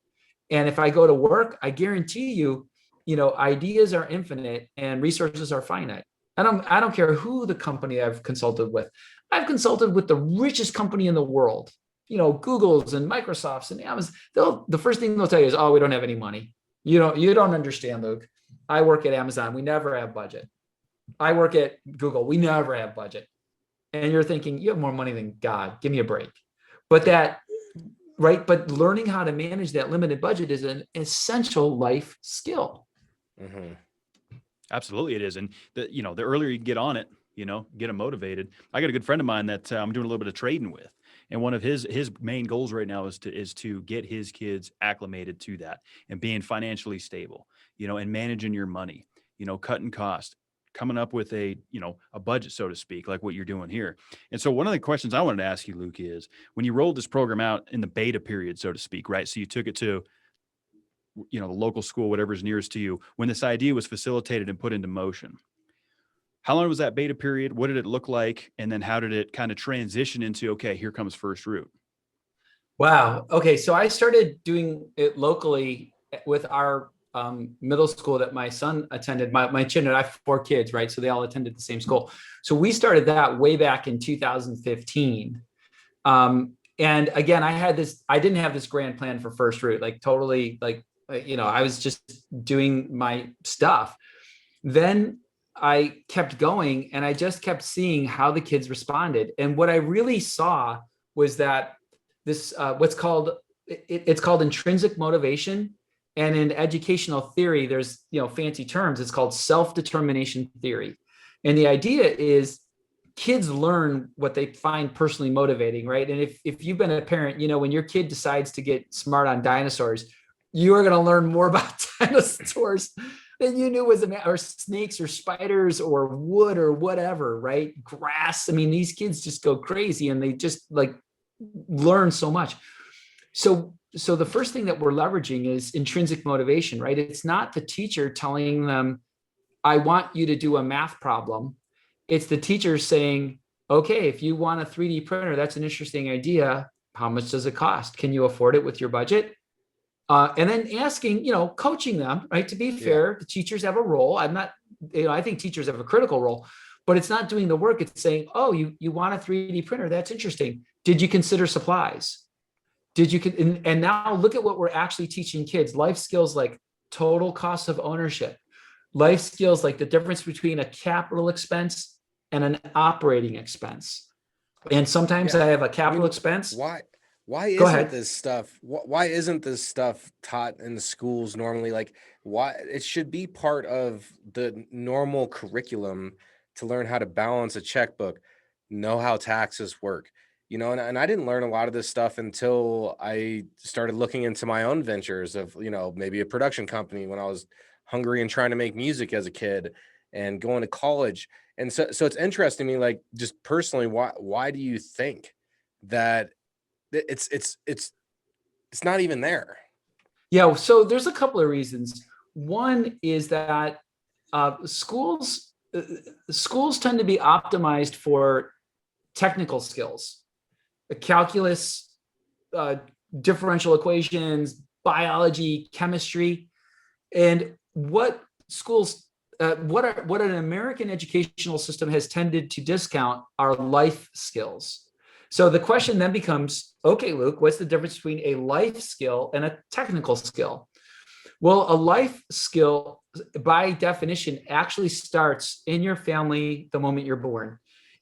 And if I go to work, I guarantee you, ideas are infinite and resources are finite. I don't care who the company I've consulted with. I've consulted with the richest company in the world, Google's and Microsoft's and Amazon. The first thing they'll tell you is, oh, we don't have any money. You don't understand, Luke. I work at Amazon. We never have budget. I work at Google. We never have budget. And you're thinking, you have more money than God. Give me a break. But but learning how to manage that limited budget is an essential life skill. Mm-hmm. Absolutely, it is. And the earlier you get on it, get them motivated. I got a good friend of mine that I'm doing a little bit of trading with, and one of his main goals right now is to get his kids acclimated to that and being financially stable, and managing your money, cutting costs, coming up with a budget, so to speak, like what you're doing here. And so one of the questions I wanted to ask you, Luke, is when you rolled this program out in the beta period, so to speak, right? So you took it to the local school, whatever's nearest to you, when this idea was facilitated and put into motion. How long was that beta period? What did it look like? And then how did it kind of transition into, okay, here comes FirstRoot? Wow. Okay. So I started doing it locally with our middle school that my son attended. My children, I have 4 kids, right? So they all attended the same school. So we started that way back in 2015. And again, I didn't have this grand plan for FirstRoot, like totally I was just doing my stuff. Then I kept going and I just kept seeing how the kids responded. And what I really saw was that this, it's called intrinsic motivation. And in educational theory, there's, fancy terms. It's called self-determination theory. And the idea is kids learn what they find personally motivating, right? And if you've been a parent, when your kid decides to get smart on dinosaurs, you are going to learn more about dinosaurs than you knew or snakes or spiders or wood or whatever, right? Grass. I mean, these kids just go crazy and they just learn so much. So the first thing that we're leveraging is intrinsic motivation, right? It's not the teacher telling them, I want you to do a math problem. It's the teacher saying, okay, if you want a 3D printer, that's an interesting idea. How much does it cost? Can you afford it with your budget? And then asking, coaching them, right? To be fair, the teachers have a role. I think teachers have a critical role, but it's not doing the work. It's saying, oh, you want a 3D printer. That's interesting. Did you consider supplies? And now look at what we're actually teaching kids: life skills like total cost of ownership, life skills like the difference between a capital expense and an operating expense. And sometimes I have a capital expense. Why isn't this stuff taught in the schools normally? Like, why it should be part of the normal curriculum to learn how to balance a checkbook, know how taxes work, and I didn't learn a lot of this stuff until I started looking into my own ventures of, maybe a production company when I was hungry and trying to make music as a kid and going to college. And so it's interesting to me, like, just personally, why do you think that it's not even there? Yeah. So there's a couple of reasons. One is that schools tend to be optimized for technical skills, calculus, differential equations, biology, chemistry. And what schools what an American educational system has tended to discount are life skills. So the question then becomes, okay, Luke, what's the difference between a life skill and a technical skill? Well, a life skill, by definition, actually starts in your family the moment you're born.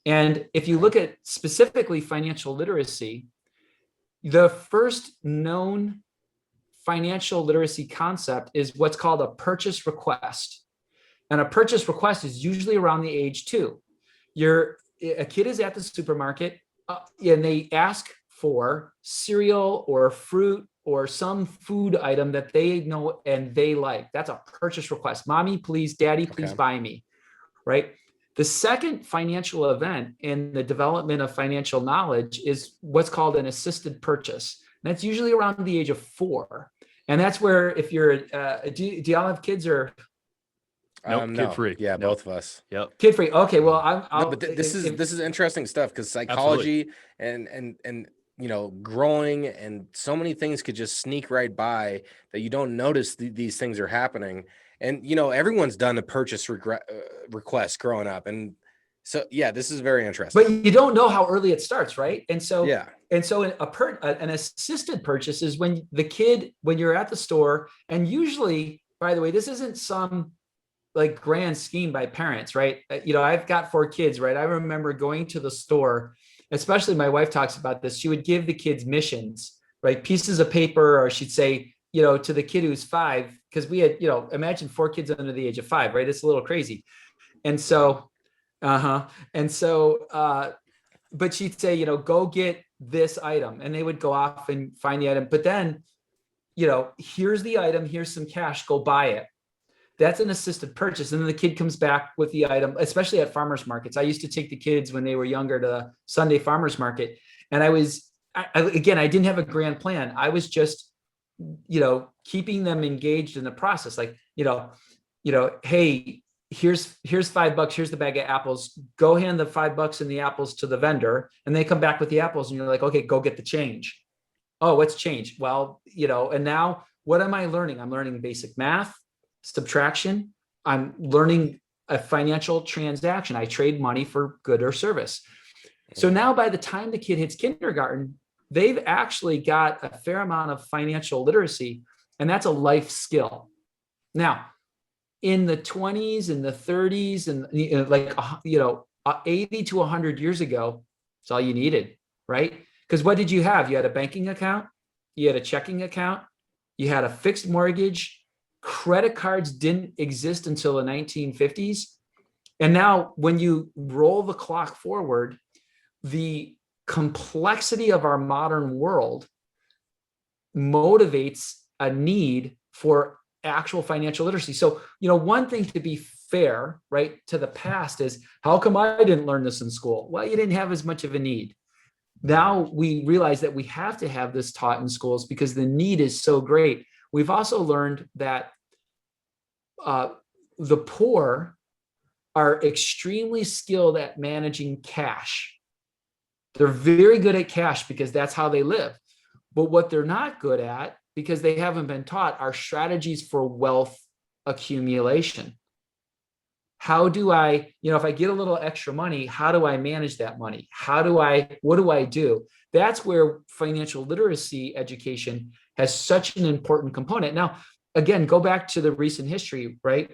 And if you look at specifically financial literacy, the first known financial literacy concept is what's called a purchase request. And a purchase request is usually around the age 2. A kid is at the supermarket and they ask for cereal or fruit or some food item that they know and they like. That's a purchase request. Mommy, please, daddy, please buy me, right? The second financial event in the development of financial knowledge is what's called an assisted purchase. And that's usually around the age of 4. And that's where if you're, do y'all have kids or? Nope, No. kid-free. Yeah, Nope. both of us. Yep. Kid free. Okay, well, This is interesting stuff because psychology and growing and so many things could just sneak right by that you don't notice these things are happening. And everyone's done a purchase request growing up, and so this is very interesting. But you don't know how early it starts, right? And so an assisted purchase is when you're at the store, and usually, by the way, this isn't some like grand scheme by parents, right? I've got 4 kids, right? I remember going to the store, especially my wife talks about this. She would give the kids missions, right? Pieces of paper, or she'd say, to the kid who's 5, because we had, imagine 4 kids under the age of 5, right? It's a little crazy. And so, but she'd say, go get this item, and they would go off and find the item. But then, here's the item, here's some cash, go buy it. That's an assisted purchase. And then the kid comes back with the item, especially at farmers markets. I used to take the kids when they were younger to the Sunday farmers market. And I didn't have a grand plan. I was just, keeping them engaged in the process. Like, hey, here's $5, here's the bag of apples, go hand the $5 and the apples to the vendor. And they come back with the apples and you're like, okay, go get the change. Oh, what's change? Well, and now what am I learning? I'm learning basic math, subtraction. I'm learning a financial transaction. I trade money for good or service. So now by the time the kid hits kindergarten, they've actually got a fair amount of financial literacy, and that's a life skill. Now, in the 20s and the 30s and 80 to 100 years ago, it's all you needed, right? Because what did you have? You had a banking account, you had a checking account, you had a fixed mortgage. Credit cards didn't exist until the 1950s. And now when you roll the clock forward, the complexity of our modern world motivates a need for actual financial literacy. So, one thing to be fair, right, to the past is, how come I didn't learn this in school? Well, you didn't have as much of a need. Now we realize that we have to have this taught in schools because the need is so great. We've also learned that the poor are extremely skilled at managing cash. They're very good at cash because that's how they live. But what they're not good at, because they haven't been taught, are strategies for wealth accumulation. How do I, if I get a little extra money, how do I manage that money? What do I do? That's where financial literacy education has such an important component. Now, again, go back to the recent history, right?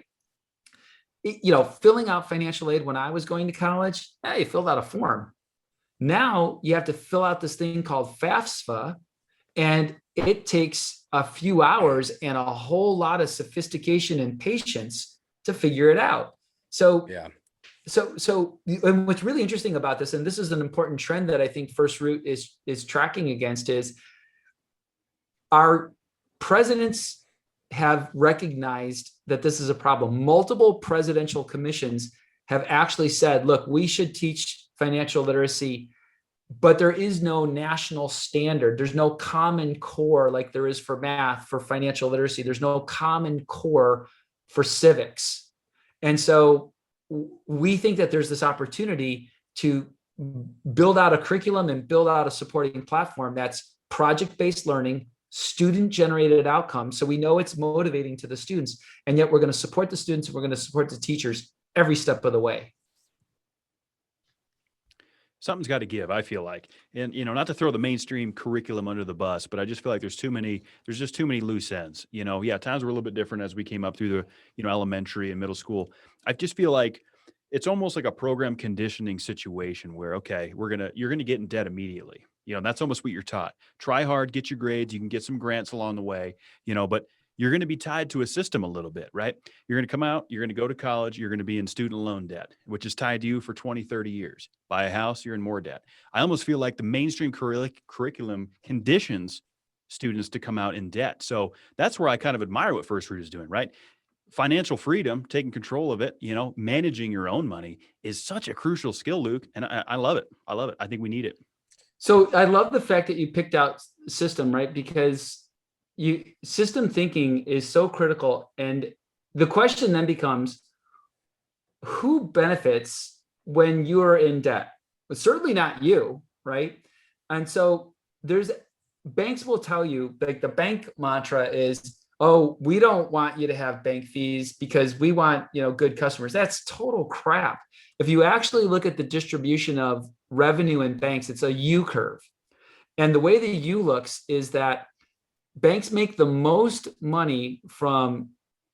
Filling out financial aid when I was going to college, you filled out a form. Now you have to fill out this thing called FAFSA, and it takes a few hours and a whole lot of sophistication and patience to figure it out. So and what's really interesting about this, and this is an important trend that I think FirstRoot is tracking against, is our presidents have recognized that this is a problem. Multiple presidential commissions have actually said, look, we should teach financial literacy, but there is no national standard. There's no common core like there is for math, for financial literacy. There's no common core for civics. And so we think that there's this opportunity to build out a curriculum and build out a supporting platform that's project-based learning, student generated outcomes. So we know it's motivating to the students, and yet we're going to support the students and we're going to support the teachers every step of the way. Something's got to give, I feel like. And, not to throw the mainstream curriculum under the bus, but I just feel like there's just too many loose ends. Times were a little bit different as we came up through the, elementary and middle school. I just feel like it's almost like a program conditioning situation where, okay, you're going to get in debt immediately. That's almost what you're taught. Try hard, get your grades. You can get some grants along the way, but you're going to be tied to a system a little bit, right? You're going to come out, you're going to go to college, you're going to be in student loan debt, which is tied to you for 20, 30 years. Buy a house, you're in more debt. I almost feel like the mainstream curriculum conditions students to come out in debt. So that's where I kind of admire what FirstRoot is doing, right? Financial freedom, taking control of it, managing your own money is such a crucial skill, Luke. And I love it. I love it. I think we need it. So I love the fact that you picked out system, right? Because system thinking is so critical. And the question then becomes, who benefits when you are in debt? Well, certainly not you, right? And so banks will tell you, like the bank mantra is, oh, we don't want you to have bank fees because we want, good customers. That's total crap. If you actually look at the distribution of revenue in banks, it's a U curve. And the way the U looks is that banks make the most money from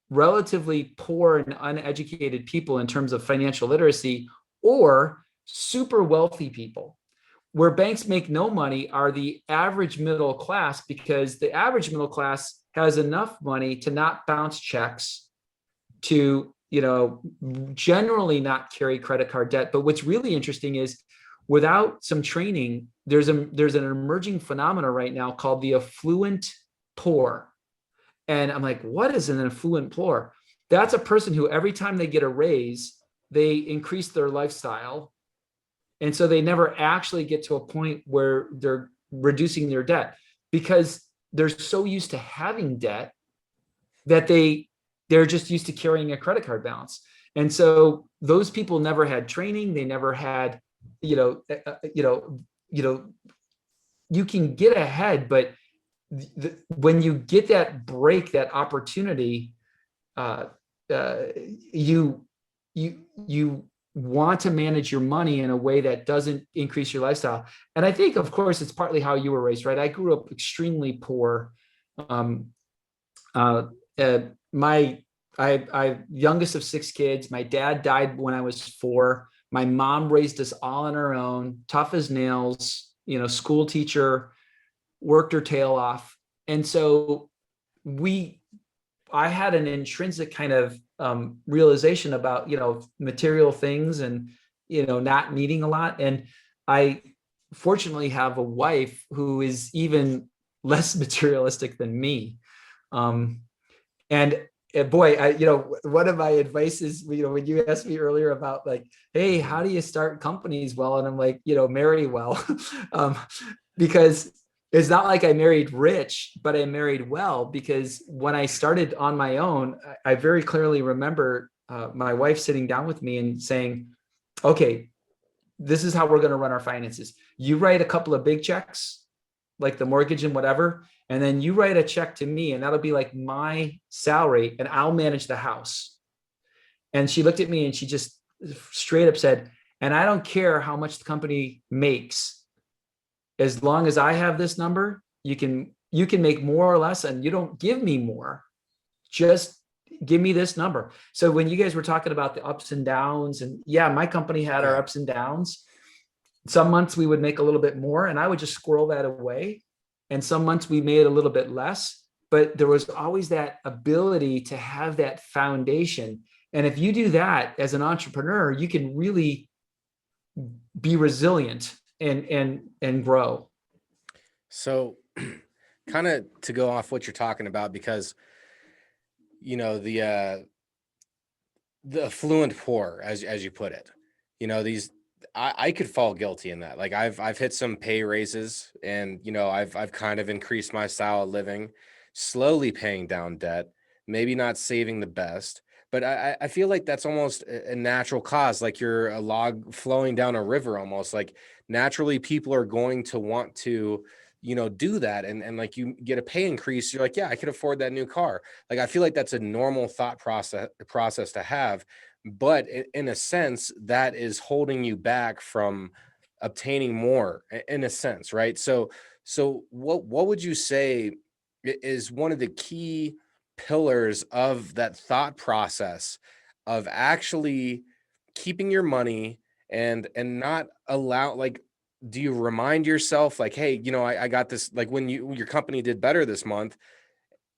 relatively poor and uneducated people in terms of financial literacy, or super wealthy people. Where banks make no money are the average middle class, because the average middle class has enough money to not bounce checks, to generally not carry credit card debt. But what's really interesting is, without some training, there's an emerging phenomena right now called the affluent poor. And I'm like, what is an affluent poor? That's a person who every time they get a raise, they increase their lifestyle. And so they never actually get to a point where they're reducing their debt, because they're so used to having debt that they're just used to carrying a credit card balance. And so those people never had training. They never had, you can get ahead, but when you get that break, that opportunity, you want to manage your money in a way that doesn't increase your lifestyle. And I think, of course, it's partly how you were raised, right? I grew up extremely poor. I youngest of 6 kids. My dad died when I was 4. My mom raised us all on her own, tough as nails, school teacher, worked her tail off. And so I had an intrinsic kind of realization about, material things and, not needing a lot. And I fortunately have a wife who is even less materialistic than me. And boy, one of my advice is, when you asked me earlier about like, hey, how do you start companies well? And I'm like, marry well, because it's not like I married rich, but I married well, because when I started on my own, I very clearly remember my wife sitting down with me and saying, okay, this is how we're going to run our finances. You write a couple of big checks, like the mortgage and whatever, and then you write a check to me, and that'll be like my salary, and I'll manage the house. And she looked at me and she just straight up said, and I don't care how much the company makes. As long as I have this number, you can make more or less, and you don't give me more. Just give me this number. So when you guys were talking about the ups and downs, and yeah, my company had our ups and downs. Some months we would make a little bit more, and I would just squirrel that away. And some months we made a little bit less, but there was always that ability to have that foundation. And if you do that as an entrepreneur, you can really be resilient and grow. So kind of to go off what you're talking about, because, the affluent poor, as you put it, I could fall guilty in that. Like I've hit some pay raises, and, I've kind of increased my style of living, slowly paying down debt, maybe not saving the best, but I feel like that's almost a natural cause. Like you're a log flowing down a river, almost like naturally people are going to want to do that, and like you get a pay increase, you're like, yeah, I could afford that new car. Like, I feel like that's a normal thought process to have, but in a sense that is holding you back from obtaining more, in a sense, right? So what would you say is one of the key pillars of that thought process of actually keeping your money and not allow, like, do you remind yourself like, hey, I got this, like when your company did better this month,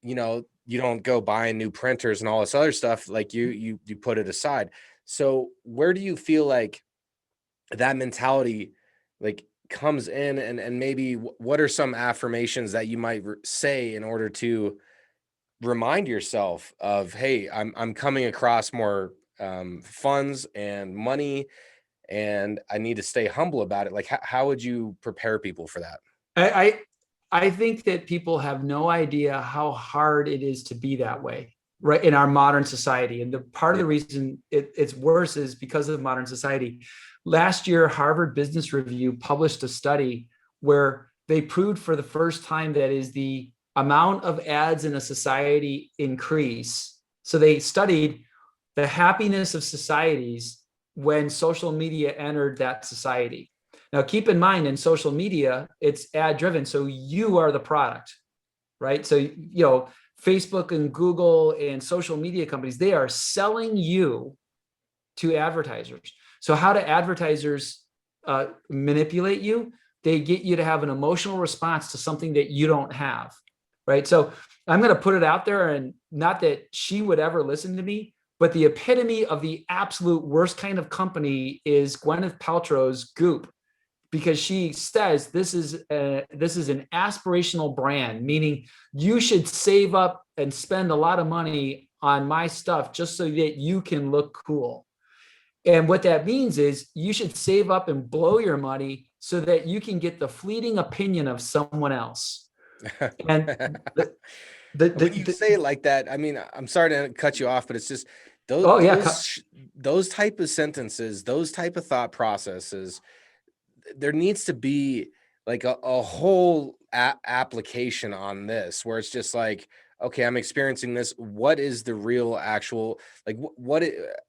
you don't go buying new printers and all this other stuff, like you put it aside. So where do you feel like that mentality like comes in, and maybe what are some affirmations that you might say in order to remind yourself of, hey, I'm coming across more funds and money, and I need to stay humble about it. Like, how would you prepare people for that? I I think that people have no idea how hard it is to be that way, right, in our modern society. And the part of the reason it's worse is because of modern society. Last year, Harvard Business Review published a study where they proved for the first time that is the amount of ads in a society increase. So they studied the happiness of societies when social media entered that society. Now, keep in mind, in social media, it's ad driven. So you are the product, right? So, Facebook and Google and social media companies, they are selling you to advertisers. So how do advertisers manipulate you? They get you to have an emotional response to something that you don't have, right? So I'm going to put it out there, and not that she would ever listen to me, but the epitome of the absolute worst kind of company is Gwyneth Paltrow's Goop, because she says this is an aspirational brand, meaning you should save up and spend a lot of money on my stuff just so that you can look cool. And what that means is you should save up and blow your money so that you can get the fleeting opinion of someone else. And when you say it like that, I mean, I'm sorry to cut you off, but it's just those type of sentences, those type of thought processes, there needs to be like a whole application on this, where it's just like, okay, I'm experiencing this. What is the real actual, like,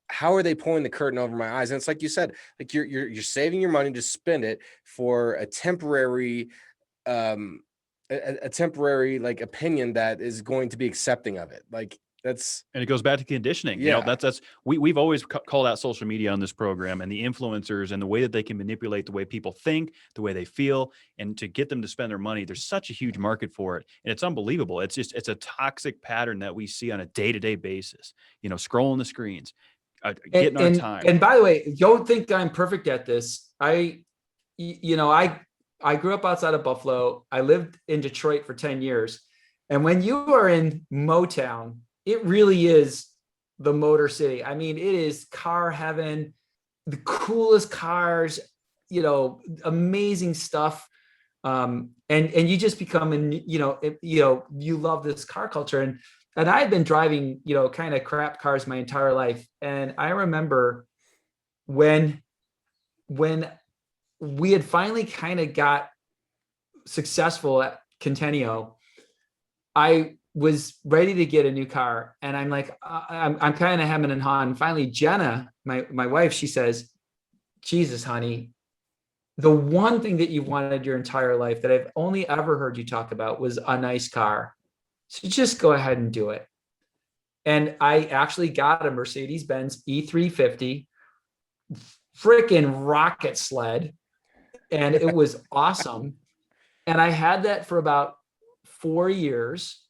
how are they pulling the curtain over my eyes? And it's like you said, like you're saving your money to spend it for a temporary, a temporary like opinion that is going to be accepting of it. Like, and it goes back to conditioning. Yeah. We've always called out social media on this program, and the influencers and the way that they can manipulate the way people think, the way they feel, and to get them to spend their money. There's such a huge market for it, and it's unbelievable. It's a toxic pattern that we see on a day-to-day basis. Scrolling the screens, getting our time. And by the way, don't think I'm perfect at this. I grew up outside of Buffalo. I lived in Detroit for 10 years. And when you are in Motown, it really is the Motor City. I mean, it is car heaven, the coolest cars, amazing stuff. And you just become, you love this car culture. And I had been driving, kind of crap cars my entire life. And I remember when we had finally kind of got successful at Centennial, I was ready to get a new car. And I'm like, I'm kind of hemming and hawing. And finally, Jenna, my wife, she says, Jesus, honey, the one thing that you wanted your entire life that I've only ever heard you talk about was a nice car. So just go ahead and do it. And I actually got a Mercedes-Benz E350, freaking rocket sled. And it was awesome. And I had that for about 4 years.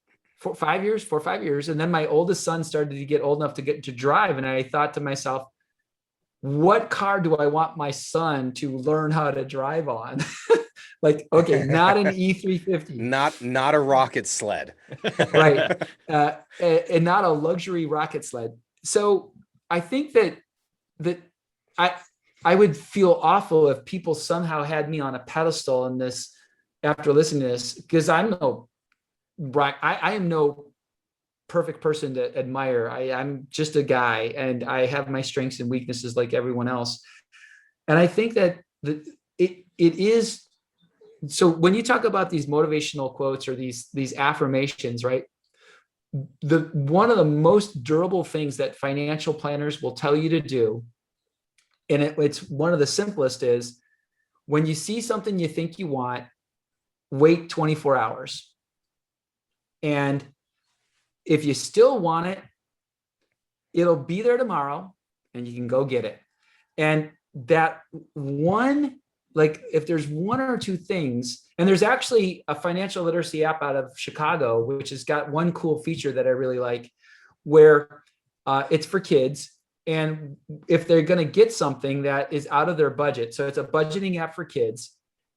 4 or 5 years. And then my oldest son started to get old enough to get to drive. And I thought to myself, what car do I want my son to learn how to drive on? Like, okay, not an E350. Not a rocket sled. Right. And not a luxury rocket sled. So I think that I would feel awful if people somehow had me on a pedestal in this after listening to this, because I am no perfect person to admire. I'm just a guy, and I have my strengths and weaknesses like everyone else. And I think that it is So when you talk about these motivational quotes or these affirmations, right? One of the most durable things that financial planners will tell you to do, and it's one of the simplest, is when you see something you think you want, wait 24 hours. And if you still want it, it'll be there tomorrow and you can go get it. And that one, like if there's one or two things, and there's actually a financial literacy app out of Chicago, which has got one cool feature that I really like, where it's for kids. And if they're going to get something that is out of their budget, so it's a budgeting app for kids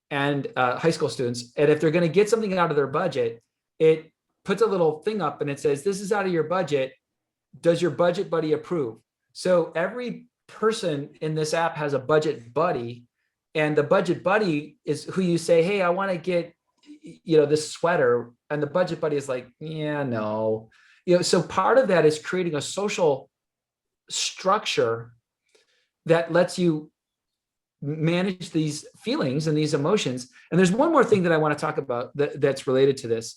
and high school students. And if they're going to get something out of their budget, it puts a little thing up and it says, this is out of your budget. Does your budget buddy approve? So every person in this app has a budget buddy, and the budget buddy is who you say, hey, I want to get, this sweater. And the budget buddy is like, yeah, no. So part of that is creating a social structure that lets you manage these feelings and these emotions. And there's one more thing that I want to talk about that's related to this,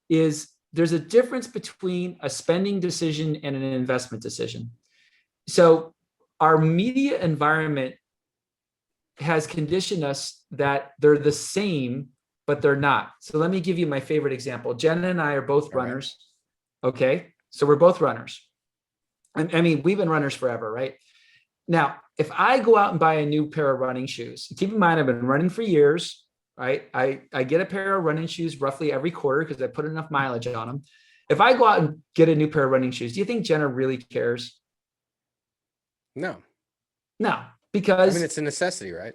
is there's a difference between a spending decision and an investment decision. So our media environment has conditioned us that they're the same, but they're not. So let me give you my favorite example. Jenna and I are both runners. Okay. So we're both runners. I mean, we've been runners forever, right? Now, if I go out and buy a new pair of running shoes, keep in mind, I've been running for years, right? I get a pair of running shoes roughly every quarter because I put enough mileage on them. If I go out and get a new pair of running shoes, do you think Jenna really cares? No, because it's a necessity, right?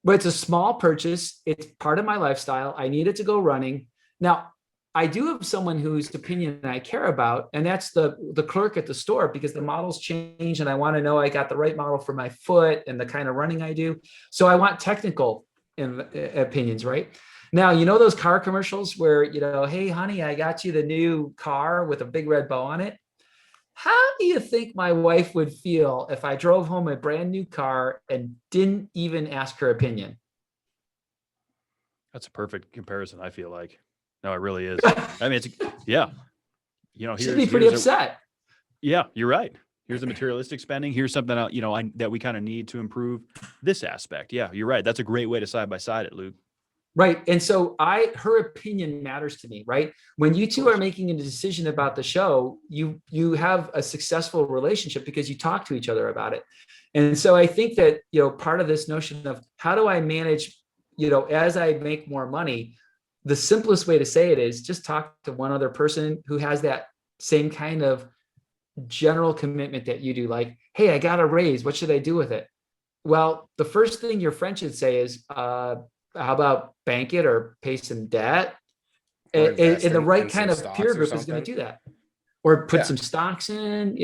But it's a small purchase. It's part of my lifestyle. I need it to go running. Now, I do have someone whose opinion I care about, and that's the clerk at the store, because the models change and I want to know I got the right model for my foot and the kind of running I do. So I want technical opinions, right? Now, those car commercials where, hey, honey, I got you the new car with a big red bow on it. How do you think my wife would feel if I drove home a brand new car and didn't even ask her opinion? That's a perfect comparison, I feel like. No, it really is. I mean, She'd be pretty upset. Yeah, you're right. Here's the materialistic spending. Here's something that we kind of need to improve this aspect. Yeah, you're right. That's a great way to side by side it, Luke. Right. And so her opinion matters to me, right? When you two are making a decision about the show, you have a successful relationship because you talk to each other about it. And so I think that, part of this notion of how do I manage, as I make more money, the simplest way to say it is just talk to one other person who has that same kind of general commitment that you do. Like, hey, I got a raise. What should I do with it? Well, the first thing your friend should say is, how about bank it or pay some debt? And the right kind of peer group is going to do that. Or put some stocks in,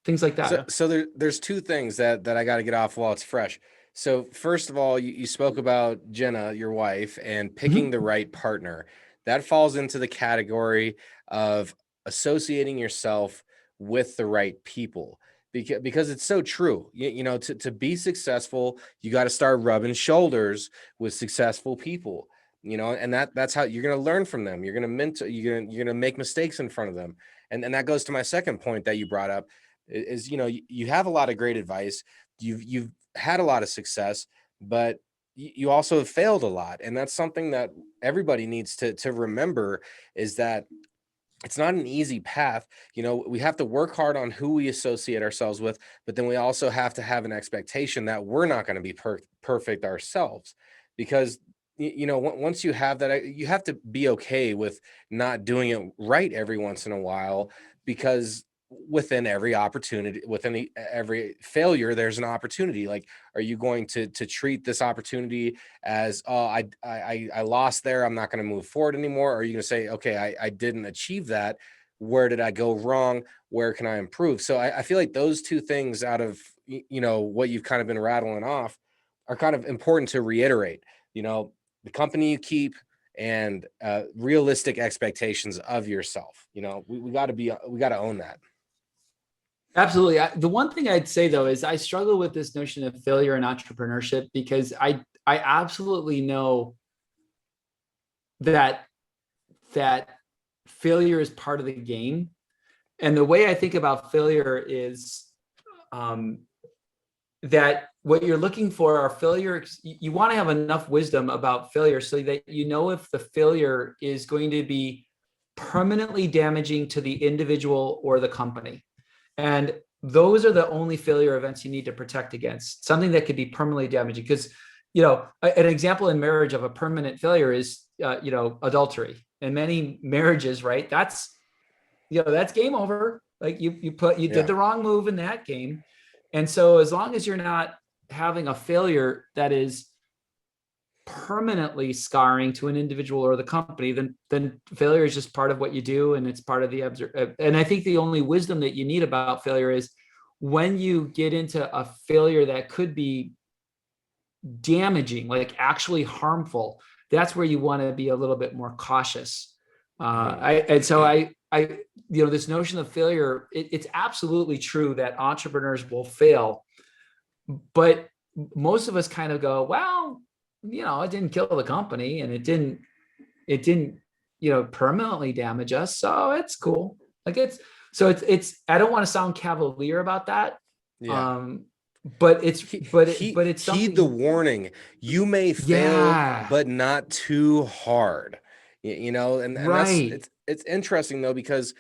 things like that. So there's two things that I got to get off while it's fresh. So first of all, you spoke about Jenna, your wife, and picking the right partner. That falls into the category of associating yourself with the right people. Because it's so true, to be successful, you got to start rubbing shoulders with successful people, and that's how you're going to learn from them. You're going to mentor, you're going to make mistakes in front of them. And that goes to my second point that you brought up is, you have a lot of great advice. You've had a lot of success, but you also have failed a lot. And that's something that everybody needs to remember, is that it's not an easy path. We have to work hard on who we associate ourselves with, but then we also have to have an expectation that we're not going to be perfect ourselves, because, once you have that, you have to be okay with not doing it right every once in a while, because within every opportunity, within every failure, there's an opportunity. Like, are you going to treat this opportunity as, oh, I lost there, I'm not going to move forward anymore? Or are you going to say, okay, I didn't achieve that. Where did I go wrong? Where can I improve? So I feel like those two things out of, what you've kind of been rattling off are kind of important to reiterate. The company you keep and realistic expectations of yourself. We got to own that. Absolutely. The one thing I'd say, though, is I struggle with this notion of failure in entrepreneurship, because I absolutely know that failure is part of the game. And the way I think about failure is that what you're looking for are failure. You want to have enough wisdom about failure so that you know if the failure is going to be permanently damaging to the individual or the company. And those are the only failure events you need to protect against, something that could be permanently damaging. Because, an example in marriage of a permanent failure is, adultery. In many marriages, right? That's game over. Like you did the wrong move in that game. And so as long as you're not having a failure that is permanently scarring to an individual or the company, then failure is just part of what you do, and it's part of the and I think the only wisdom that you need about failure is when you get into a failure that could be damaging, like actually harmful, that's where you want to be a little bit more cautious. This notion of failure, it's absolutely true that entrepreneurs will fail, but most of us kind of go, well, it didn't kill the company and it didn't, permanently damage us. So it's cool. Like it's, I don't want to sound cavalier about that. Yeah. But it's heed the warning. You may fail, but not too hard, and right. It's interesting though, because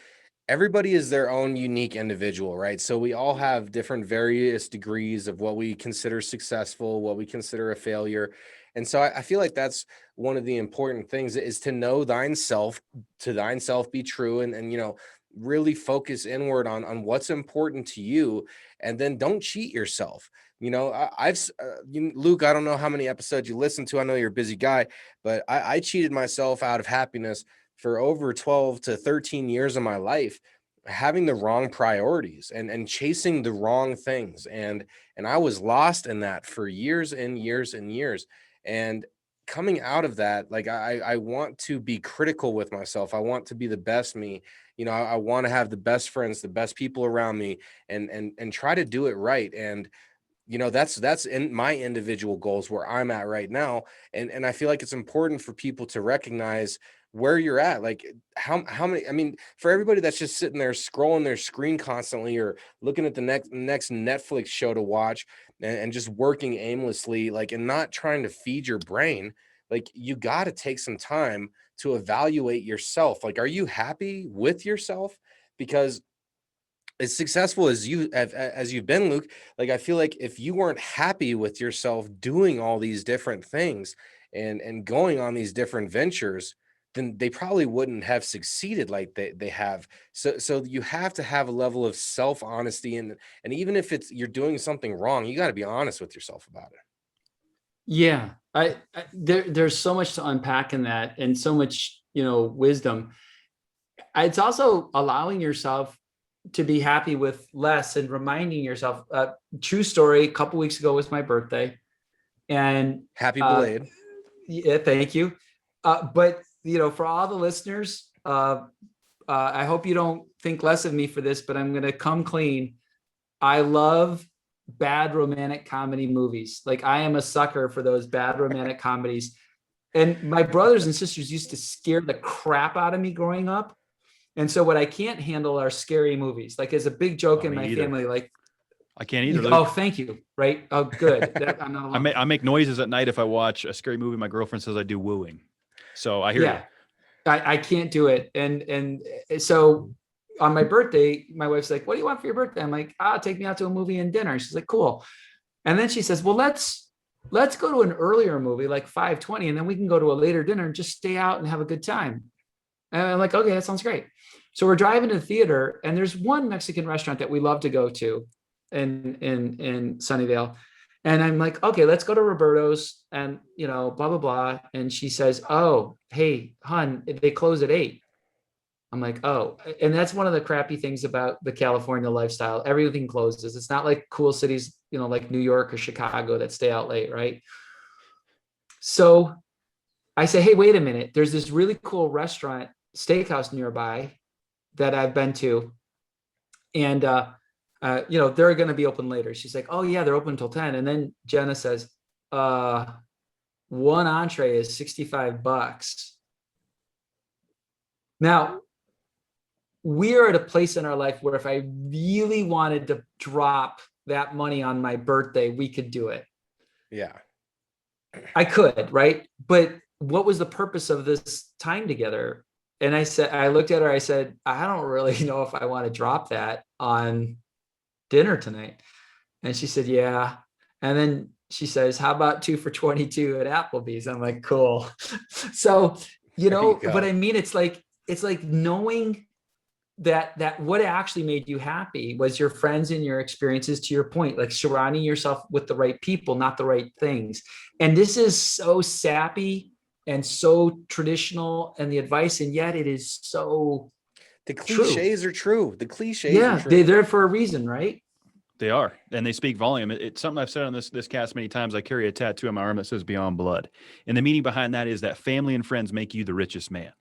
everybody is their own unique individual, right? So we all have different various degrees of what we consider successful, what we consider a failure. And so I feel like that's one of the important things is to know thyself, to thyself be true, and really focus inward on what's important to you, and then don't cheat yourself. Luke, I don't know how many episodes you listen to. I know you're a busy guy, but I cheated myself out of happiness for over 12 to 13 years of my life, having the wrong priorities and chasing the wrong things. And I was lost in that for years and years and years. And coming out of that, like I want to be critical with myself. I want to be the best me. I want to have the best friends, the best people around me, and try to do it right. And that's in my individual goals where I'm at right now. And I feel like it's important for people to recognize where you're at. Like how many, for everybody that's just sitting there scrolling their screen constantly or looking at the next Netflix show to watch and just working aimlessly, like, and not trying to feed your brain, like you got to take some time to evaluate yourself. Like, are you happy with yourself? Because as successful as you've been, Luke, like, I feel like if you weren't happy with yourself doing all these different things and going on these different ventures, then they probably wouldn't have succeeded like they have. So you have to have a level of self-honesty, and even if you're doing something wrong, you got to be honest with yourself about it. Yeah, there's so much to unpack in that, and so much, wisdom. It's also allowing yourself to be happy with less and reminding yourself. True story, a couple weeks ago was my birthday, and happy belated. Yeah, thank you. But for all the listeners, I hope you don't think less of me for this, but I'm going to come clean. I love bad romantic comedy movies. Like, I am a sucker for those bad romantic comedies. And my brothers and sisters used to scare the crap out of me growing up. And so what I can't handle are scary movies. Like, as a big joke in my family, like, I can't either, Luke. Oh, thank you. Right. Oh, good. I'm not alone. I make noises at night if I watch a scary movie. My girlfriend says I do wooing. So I hear you. I can't do it. And so on my birthday, my wife's like, what do you want for your birthday? I'm like, take me out to a movie and dinner. She's like, cool. And then she says, well, let's go to an earlier movie, like 5:20, and then we can go to a later dinner and just stay out and have a good time. And I'm like, okay, that sounds great. So we're driving to the theater, and there's one Mexican restaurant that we love to go to in Sunnyvale. And I'm like, okay, let's go to Roberto's and, blah, blah, blah. And she says, oh, hey, hon, they close at 8. I'm like, oh, and that's one of the crappy things about the California lifestyle. Everything closes. It's not like cool cities, like New York or Chicago that stay out late, right? So I say, hey, wait a minute. There's this really cool restaurant, steakhouse nearby that I've been to. And, they're going to be open later. She's like, oh yeah, they're open until 10. And then Jenna says, one entree is $65. Now, we're at a place in our life where if I really wanted to drop that money on my birthday, we could do it. Yeah. I could, right? But what was the purpose of this time together? And I looked at her, I said, I don't really know if I want to drop that on dinner tonight. And she said, yeah. And then she says, how about 2 for $22 at Applebee's? I'm like, cool. So, what I mean, it's like knowing that what actually made you happy was your friends and your experiences, to your point, like surrounding yourself with the right people, not the right things. And this is so sappy and so traditional, and the advice, and yet it is so the cliches are true. The cliches are true. They're there for a reason, right? They are, and they speak volume. It's something I've said on this cast many times. I carry a tattoo on my arm that says "Beyond Blood," and the meaning behind that is that family and friends make you the richest man.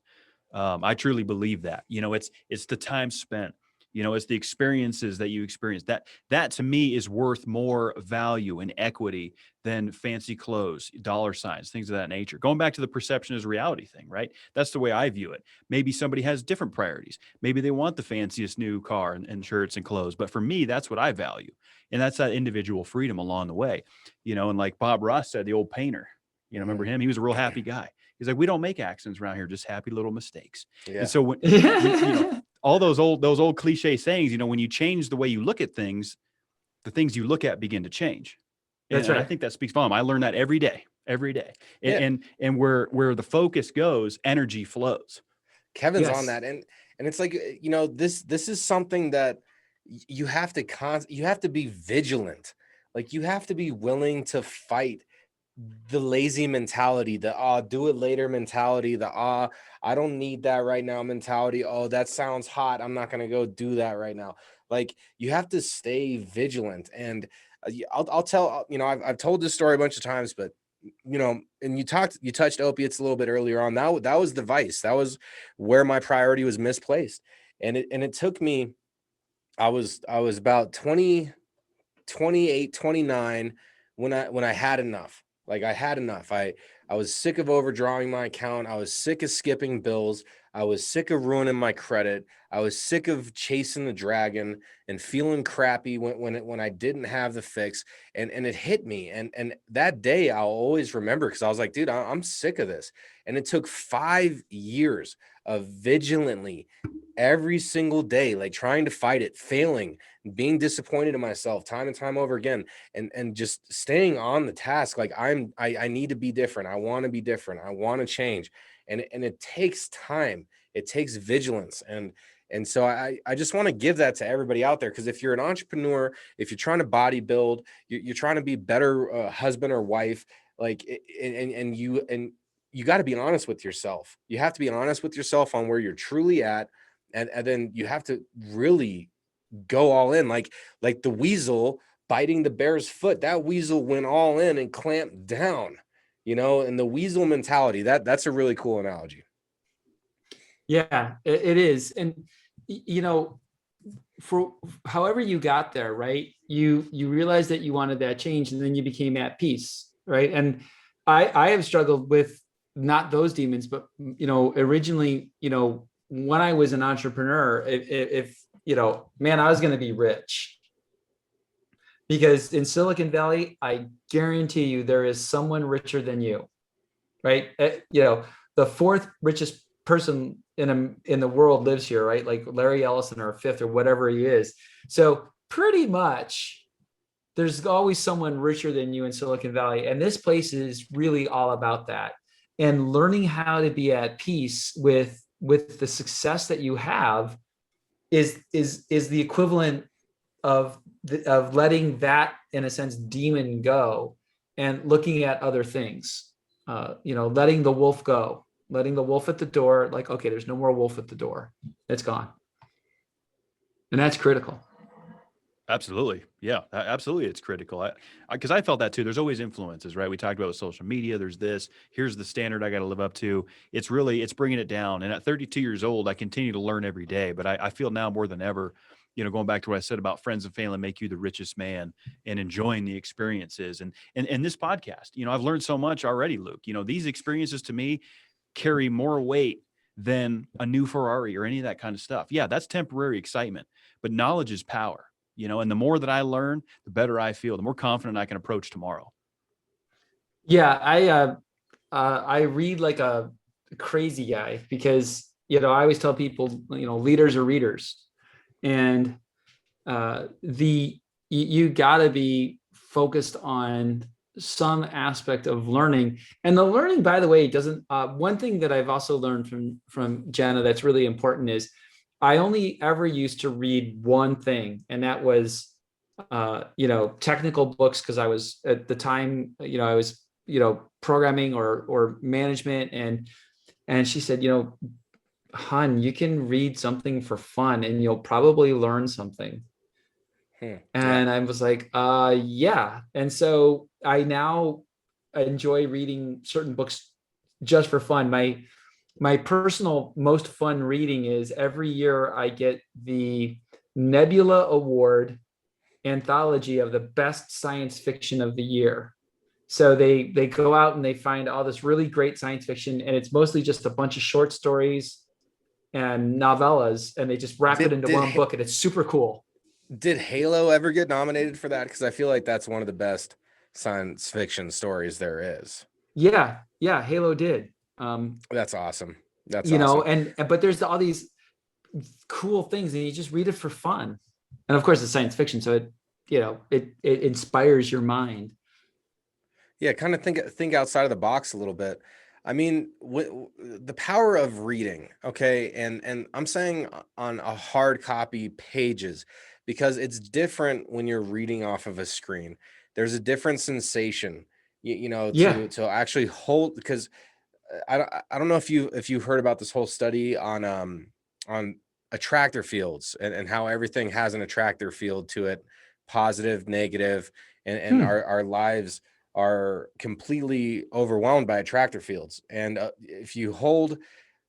I truly believe that. It's the time spent. It's the experiences that you experience. That to me is worth more value and equity than fancy clothes, dollar signs, things of that nature. Going back to the perception is reality thing, right? That's the way I view it. Maybe somebody has different priorities. Maybe they want the fanciest new car and shirts and clothes. But for me, that's what I value. And that's that individual freedom along the way. And like Bob Ross said, the old painter, remember him? He was a real happy guy. He's like, we don't make accidents around here, just happy little mistakes. Yeah. And so when all those old cliche sayings, when you change the way you look at things, the things you look at begin to change. That's right. And I think that speaks volume. I learn that every day. Yeah. And where the focus goes, energy flows. Kevin's on that. And it's like, this is something that you have to be vigilant. Like you have to be willing to fight the lazy mentality, the do it later mentality, the I don't need that right now mentality. Oh, that sounds hot, I'm not going to go do that right now. Like you have to stay vigilant. And I'll tell, I've told this story a bunch of times, but and you touched opiates a little bit earlier on. That was the vice. That was where my priority was misplaced. And it took me, I was about 28, 29 when I had enough. Like I had enough. I was sick of overdrawing my account. I was sick of skipping bills. I was sick of ruining my credit. I was sick of chasing the dragon and feeling crappy when I didn't have the fix. And it hit me. And that day I'll always remember, because I was like, dude, I'm sick of this. And it took 5 years of vigilantly every single day, like trying to fight it, failing, being disappointed in myself time and time over again, and just staying on the task. Like I need to be different. I want to be different. I want to change. And it takes time. It takes vigilance. And so I just want to give that to everybody out there, because if you're an entrepreneur, if you're trying to bodybuild, you're trying to be better husband or wife, like, and you got to be honest with yourself. You have to be honest with yourself on where you're truly at. And then you have to really go all in, like the weasel biting the bear's foot. That weasel went all in and clamped down, and the weasel mentality, that's a really cool analogy. Yeah, it is. And, for however you got there, right, you realized that you wanted that change, and then you became at peace, right? And I have struggled with not those demons, but, originally, when I was an entrepreneur, if man, I was going to be rich, because in Silicon Valley, I guarantee you there is someone richer than you, right? The fourth richest person in the world lives here, right? Like Larry Ellison, or fifth, or whatever he is. So pretty much there's always someone richer than you in Silicon Valley. And this place is really all about that. And learning how to be at peace with the success that you have is the equivalent of letting that, in a sense, demon go, and looking at other things, letting the wolf go, letting the wolf at the door, like, okay, there's no more wolf at the door. It's gone. And that's critical. Absolutely. Yeah, absolutely. It's critical. Because I felt that too. There's always influences, right? We talked about social media. There's this, here's the standard I got to live up to. It's bringing it down. And at 32 years old, I continue to learn every day, but I feel now more than ever, going back to what I said about friends and family make you the richest man, and enjoying the experiences. And this podcast, I've learned so much already, Luke. These experiences to me carry more weight than a new Ferrari or any of that kind of stuff. Yeah, that's temporary excitement, but knowledge is power, and the more that I learn, the better I feel, the more confident I can approach tomorrow. Yeah, I read like a crazy guy because I always tell people, leaders are readers, and you got to be focused on some aspect of learning. And the learning, by the way, doesn't. One thing that I've also learned from Jenna that's really important is I only ever used to read one thing, and that was technical books, because I was at the time, I was programming or management, and she said, hun, you can read something for fun and you'll probably learn something. And I was like, yeah. And so I now enjoy reading certain books just for fun. My personal most fun reading is every year I get the Nebula Award anthology of the best science fiction of the year. So they go out and they find all this really great science fiction, and it's mostly just a bunch of short stories and novellas, and they just wrap it into one book, and it's super cool. Did Halo ever get nominated for that? Because I feel like that's one of the best science fiction stories there is. Yeah, Halo did. That's awesome. That's awesome. But there's all these cool things, and you just read it for fun. And of course, it's science fiction, so it inspires your mind. Yeah, kind of think outside of the box a little bit. I mean, the power of reading, okay, and I'm saying on a hard copy pages, because it's different when you're reading off of a screen. There's a different sensation, to actually hold. Because I don't know if you heard about this whole study on attractor fields and how everything has an attractor field to it, positive, negative, and our lives are completely overwhelmed by attractor fields. And if you hold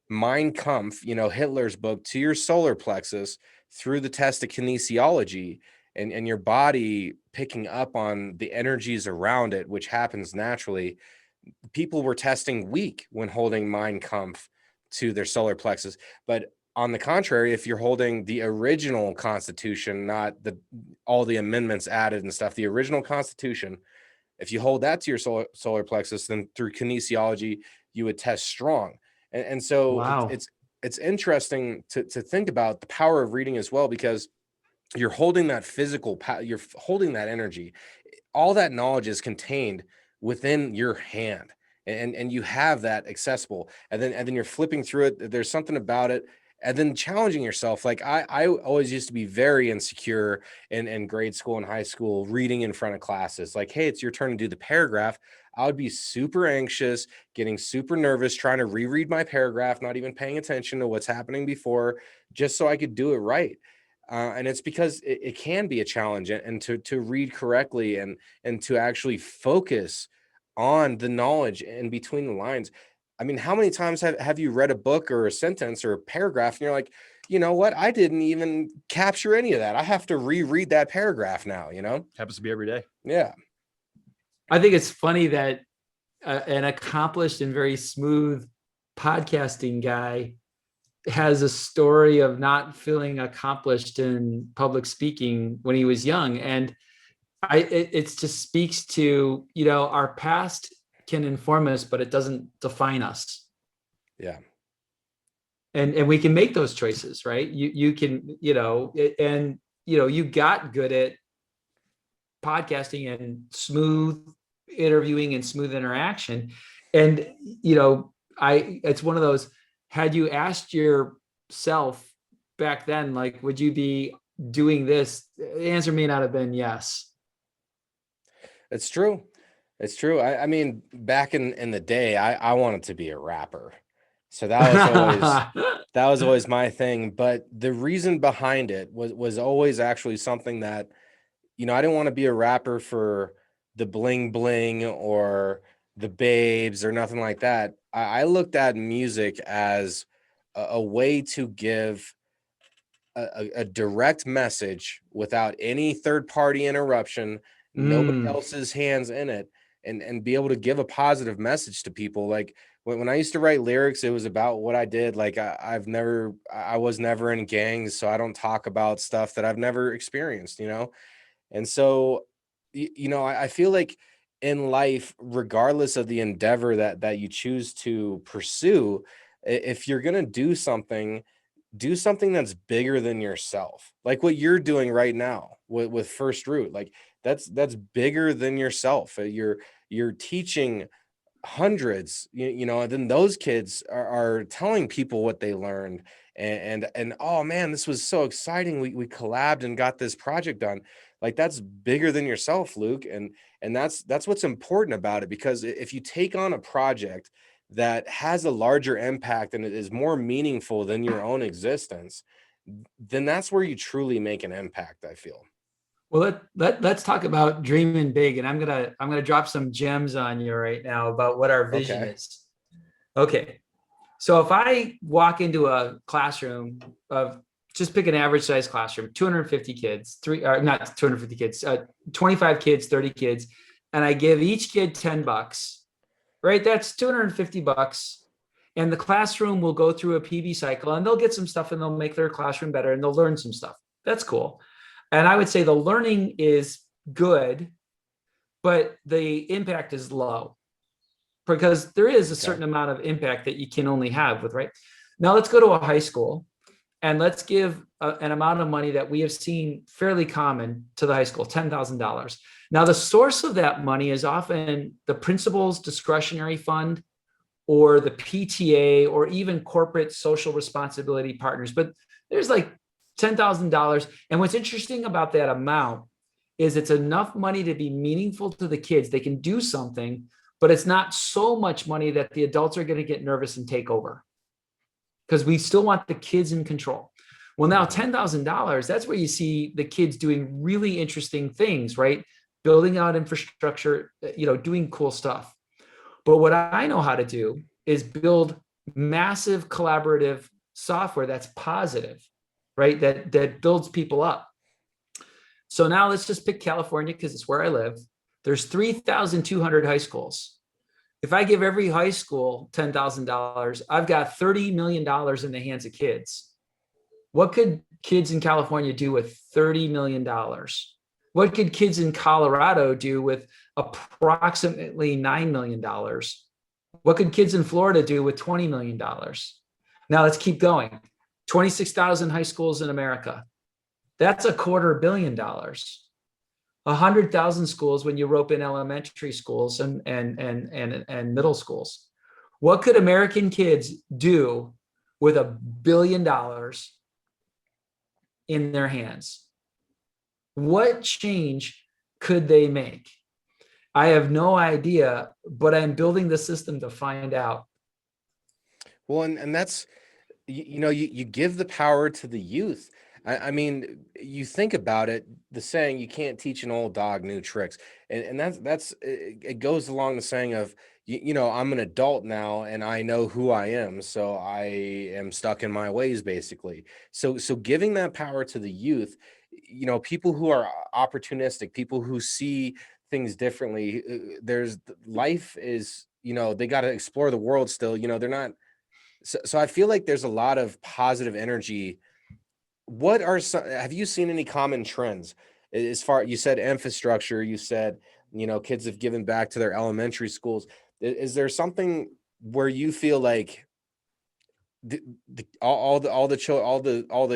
Mein Kampf, Hitler's book, to your solar plexus through the test of kinesiology, and your body picking up on the energies around it, which happens naturally, people were testing weak when holding Mein Kampf to their solar plexus. But on the contrary, if you're holding the original Constitution, not all the amendments added and stuff, the original Constitution, if you hold that to your solar plexus, then through kinesiology, you would test strong. And so wow. It's interesting to think about the power of reading as well, because you're holding that physical power, you're holding that energy. All that knowledge is contained within your hand, and you have that accessible. And then you're flipping through it. There's something about it. And then challenging yourself. Like I always used to be very insecure in grade school and high school, reading in front of classes. Like, hey, it's your turn to do the paragraph. I would be super anxious, getting super nervous, trying to reread my paragraph, not even paying attention to what's happening before, just so I could do it right. And it's because it can be a challenge, and to read correctly and to actually focus on the knowledge in between the lines. I mean, how many times have you read a book or a sentence or a paragraph and you're like, you know what? I didn't even capture any of that. I have to reread that paragraph now, Happens to be every day. Yeah. I think it's funny that an accomplished and very smooth podcasting guy has a story of not feeling accomplished in public speaking when he was young. And it just speaks to, our past can inform us, but it doesn't define us. Yeah. And we can make those choices, right? You can, you got good at podcasting and smooth interviewing and smooth interaction. And, it's one of those, had you asked yourself back then, like, would you be doing this? The answer may not have been yes. It's true. It's true. I mean, back in the day, I wanted to be a rapper. So that was always my thing. But the reason behind it was always actually something that, I didn't want to be a rapper for the bling bling or the babes or nothing like that. I looked at music as a way to give a direct message without any third party interruption, nobody else's hands in it. And be able to give a positive message to people. Like when I used to write lyrics, it was about what I did. Like I was never in gangs, so I don't talk about stuff that I've never experienced, And so, I feel like in life, regardless of the endeavor that you choose to pursue, if you're going to do something that's bigger than yourself, like what you're doing right now with FirstRoot. Like that's bigger than yourself. You're teaching hundreds, and then those kids are telling people what they learned, and oh man, this was so exciting. We collabed and got this project done. Like that's bigger than yourself, Luke, and that's what's important about it, because if you take on a project that has a larger impact and it is more meaningful than your own existence, then that's where you truly make an impact, I feel. Well, let's talk about dreaming big, and I'm gonna drop some gems on you right now about what our vision is. Okay, so if I walk into a classroom of, just pick an average size classroom, 250 kids, not 250 kids, 25 kids, 30 kids, and I give each kid $10, right? That's $250, and the classroom will go through a PB cycle, and they'll get some stuff, and they'll make their classroom better, and they'll learn some stuff. That's cool. And I would say the learning is good, but the impact is low, because there is a certain amount of impact that you can only have with, right? Now let's go to a high school and let's give an amount of money that we have seen fairly common to the high school, $10,000. Now the source of that money is often the principal's discretionary fund or the PTA or even corporate social responsibility partners. But there's like $10,000. And what's interesting about that amount is it's enough money to be meaningful to the kids. They can do something, but it's not so much money that the adults are going to get nervous and take over, because we still want the kids in control. Well, now $10,000, that's where you see the kids doing really interesting things, right? Building out infrastructure, doing cool stuff. But what I know how to do is build massive collaborative software that's positive, right? That builds people up. So now let's just pick California, because it's where I live. There's 3,200 high schools. If I give every high school $10,000, I've got $30 million in the hands of kids. What could kids in California do with $30 million? What could kids in Colorado do with approximately $9 million? What could kids in Florida do with $20 million? Now let's keep going. 26,000 high schools in America. That's $250 million. 100,000 schools when you rope in elementary schools and middle schools. What could American kids do with $1 billion in their hands? What change could they make? I have no idea, but I'm building the system to find out. Well, and that's, you give the power to the youth. I mean, you think about it, the saying, you can't teach an old dog new tricks. And that's it goes along the saying of, I'm an adult now and I know who I am. So I am stuck in my ways, basically. So giving that power to the youth, people who are opportunistic, people who see things differently, life is, they got to explore the world still, they're not. So I feel like there's a lot of positive energy. Have you seen any common trends as far, you said infrastructure, you said, kids have given back to their elementary schools. Is there something where you feel like all the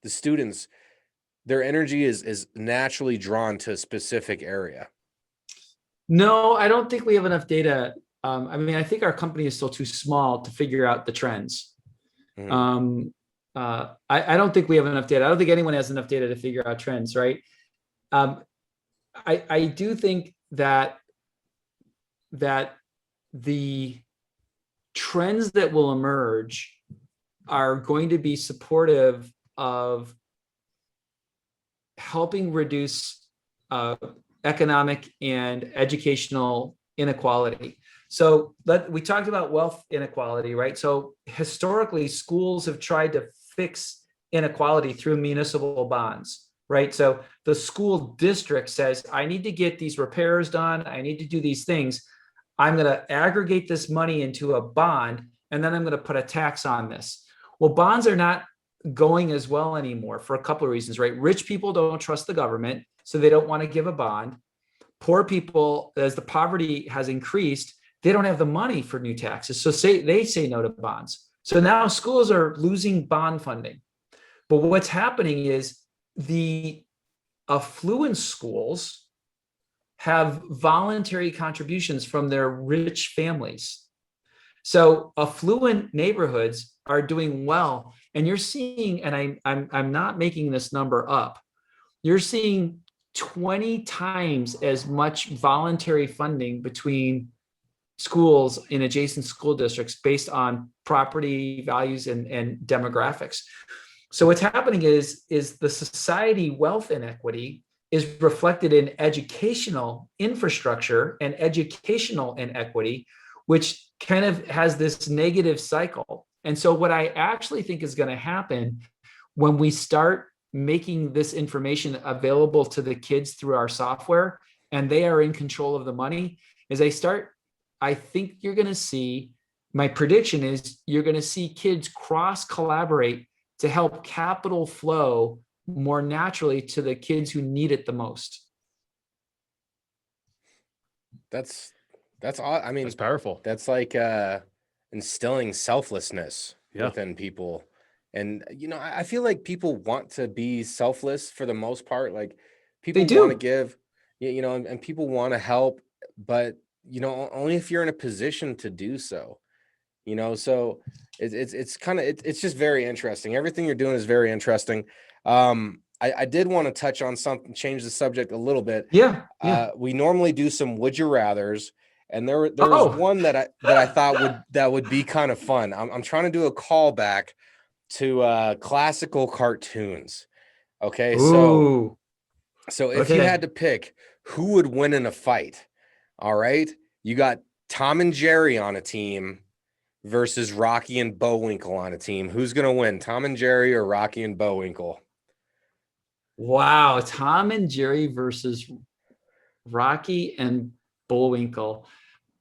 students, their energy is naturally drawn to a specific area? No, I don't think we have enough data. I think our company is still too small to figure out the trends. Mm-hmm. I don't think we have enough data. I don't think anyone has enough data to figure out trends, right? I do think that the trends that will emerge are going to be supportive of helping reduce economic and educational inequality. So we talked about wealth inequality, right? So historically, schools have tried to fix inequality through municipal bonds, right? So the school district says, I need to get these repairs done. I need to do these things. I'm going to aggregate this money into a bond, and then I'm going to put a tax on this. Well, bonds are not going as well anymore for a couple of reasons, right? Rich people don't trust the government, so they don't want to give a bond. Poor people, as the poverty has increased, they don't have the money for new taxes. So they say no to bonds. So now schools are losing bond funding. But what's happening is the affluent schools have voluntary contributions from their rich families. So affluent neighborhoods are doing well. And you're seeing, and I'm not making this number up, you're seeing 20 times as much voluntary funding between schools in adjacent school districts based on property values and demographics. So what's happening is the society wealth inequity is reflected in educational infrastructure and educational inequity, which kind of has this negative cycle. And so what I actually think is going to happen when we start making this information available to the kids through our software, and they are in control of the money, is I think you're going to see, my prediction is you're going to see kids cross collaborate to help capital flow more naturally to the kids who need it the most. That's all. I mean, That's powerful. That's like instilling selflessness within people. And, I feel like people want to be selfless for the most part. Like people want to give, and people want to help, but, only if you're in a position to do so, so it's kind of, it's just very interesting. Everything you're doing is very interesting. I did want to touch on something, change the subject a little bit. Yeah. We normally do some would you rathers, and there was one that I thought would be kind of fun. I'm trying to do a callback to classical cartoons. Okay. Ooh. So if you had to pick who would win in a fight, all right, you got Tom and Jerry on a team versus Rocky and Bullwinkle on a team. Who's going to win, Tom and Jerry or Rocky and Bullwinkle? Wow. Tom and Jerry versus Rocky and Bullwinkle.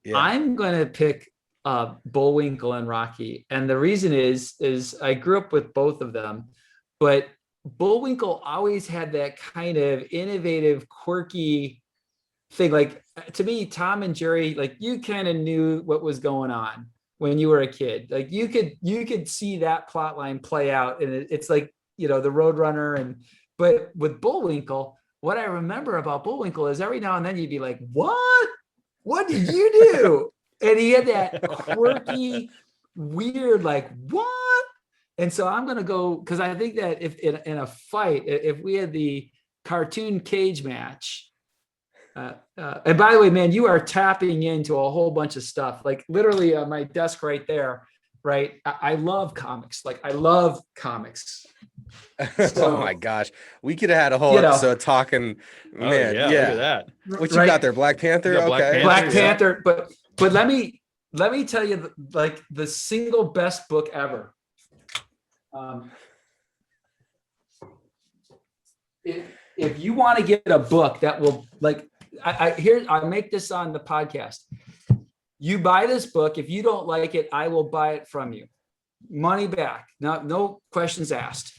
Yeah. I'm going to pick Bullwinkle and Rocky. And the reason is I grew up with both of them, but Bullwinkle always had that kind of innovative, quirky thing. Like, to me, Tom and Jerry, like, you kind of knew what was going on when you were a kid. Like you could see that plot line play out, and it's like, the Roadrunner. But with Bullwinkle, what I remember about Bullwinkle is every now and then you'd be like, what did you do? And he had that quirky, weird, like, what? And so I'm going to go, because I think that if in a fight, if we had the cartoon cage match, and by the way, man, you are tapping into a whole bunch of stuff, like literally on my desk right there, right? I love comics. Like, I love comics. So, oh my gosh, we could have had a whole episode talking, man. Look at that. What you got there? Black Panther? Okay. Black Panther. But let me tell you, like, the single best book ever. If you want to get a book that will, like, I make this on the podcast. You buy this book. If you don't like it, I will buy it from you. Money back. No questions asked.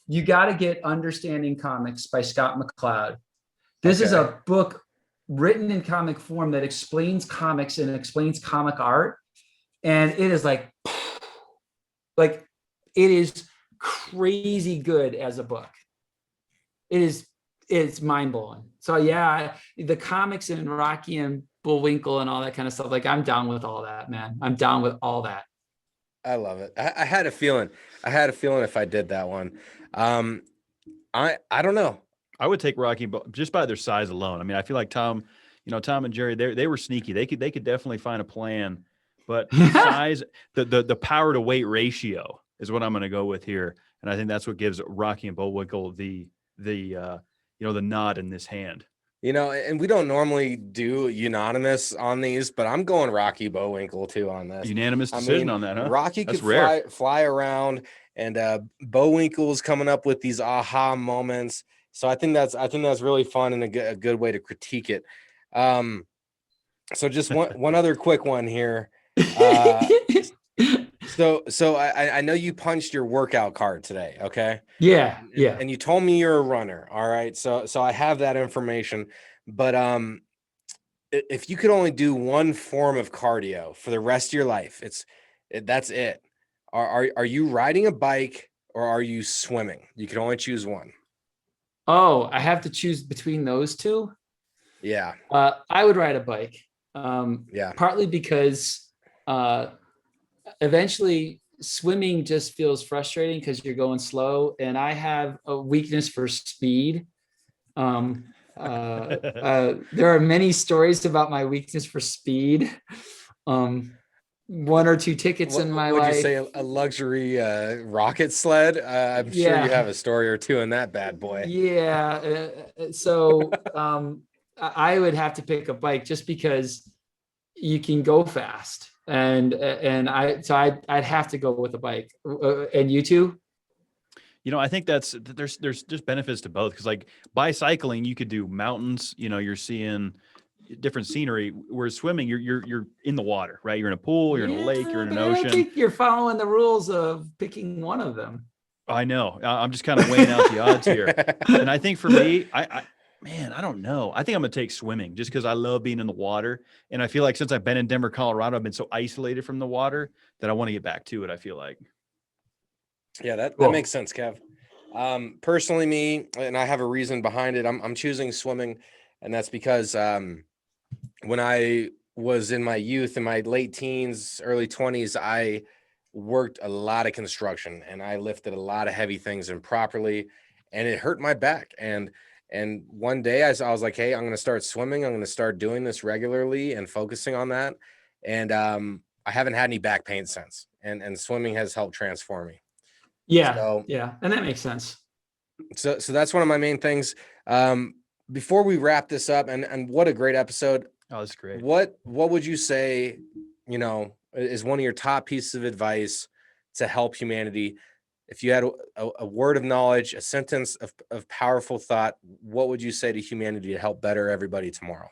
You got to get Understanding Comics by Scott McCloud. This is a book written in comic form that explains comics and explains comic art. And it is like it is crazy good as a book. It's mind blowing. So yeah, the comics and Rocky and Bullwinkle and all that kind of stuff. Like, I'm down with all that, man. I'm down with all that. I love it. I had a feeling. If I did that one. I don't know. I would take Rocky just by their size alone. I mean, I feel like Tom and Jerry, they were sneaky. They could definitely find a plan, but size, the power to weight ratio is what I'm going to go with here. And I think that's what gives Rocky and Bullwinkle the nod in this hand. And we don't normally do unanimous on these, but I'm going Rocky Bullwinkle too on this. Unanimous decision on that, huh? Rocky could fly around, and Bullwinkle's coming up with these aha moments. So I think that's really fun and a good way to critique it. So just one other quick one here. So I know you punched your workout card today, okay? Yeah. And you told me you're a runner, all right? So I have that information, but if you could only do one form of cardio for the rest of your life, that's it. Are you riding a bike or are you swimming? You can only choose one. Oh, I have to choose between those two. Yeah. I would ride a bike. Yeah. Partly because eventually swimming just feels frustrating because you're going slow, and I have a weakness for speed. There are many stories about my weakness for speed. One or two tickets in my life. Would you say a luxury rocket sled? I'm sure you have a story or two in that bad boy. Yeah. So I would have to pick a bike just because you can go fast, and I'd have to go with a bike. And you too? I think there's just benefits to both, because like bicycling, you could do mountains, you're seeing different scenery, whereas swimming, you're in the water, right? You're in a pool, you're in a lake, you're in an ocean. I don't think you're following the rules of picking one of them. I know. I'm just kind of weighing out the odds here. And I think for me, I don't know. I think I'm going to take swimming just because I love being in the water. And I feel like since I've been in Denver, Colorado, I've been so isolated from the water that I want to get back to it, I feel like. Yeah, that makes sense, Kev. Personally, me, and I have a reason behind it. I'm choosing swimming, and that's because when I was in my youth, in my late teens, early 20s, I worked a lot of construction, and I lifted a lot of heavy things improperly, and it hurt my back. And one day I was like, hey, I'm going to start swimming. I'm going to start doing this regularly and focusing on that. And I haven't had any back pain since, and swimming has helped transform me. Yeah. And that makes sense. So that's one of my main things. Before we wrap this up, and what a great episode. Oh, that's great. What would you say, is one of your top pieces of advice to help humanity? If you had a word of knowledge, a sentence of powerful thought, what would you say to humanity to help better everybody tomorrow?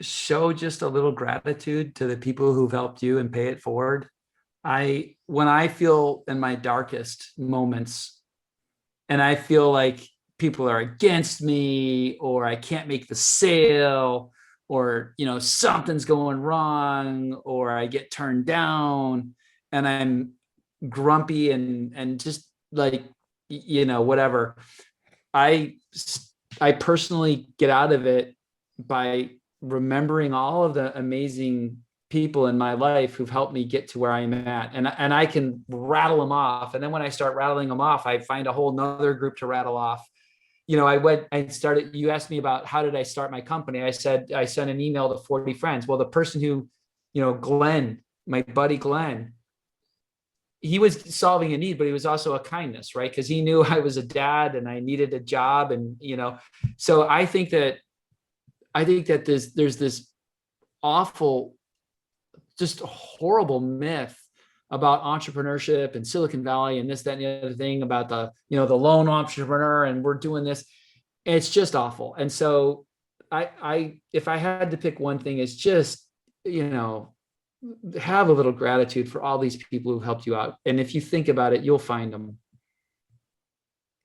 Show just a little gratitude to the people who've helped you and pay it forward. When I feel in my darkest moments and I feel like people are against me, or I can't make the sale, or, something's going wrong, or I get turned down and I'm grumpy and just like, whatever. I personally get out of it by remembering all of the amazing people in my life who've helped me get to where I'm at. And I can rattle them off. And then when I start rattling them off, I find a whole nother group to rattle off. You asked me about how did I start my company? I said, I sent an email to 40 friends. Well, the person who, Glenn, my buddy Glenn, he was solving a need, but he was also a kindness, right? Because he knew I was a dad and I needed a job. And, so I think that there's this awful, just horrible myth about entrepreneurship and Silicon Valley and this, that, and the other thing about the lone entrepreneur and we're doing this. It's just awful. And so if I had to pick one thing, it's just, have a little gratitude for all these people who've helped you out. And if you think about it, you'll find them.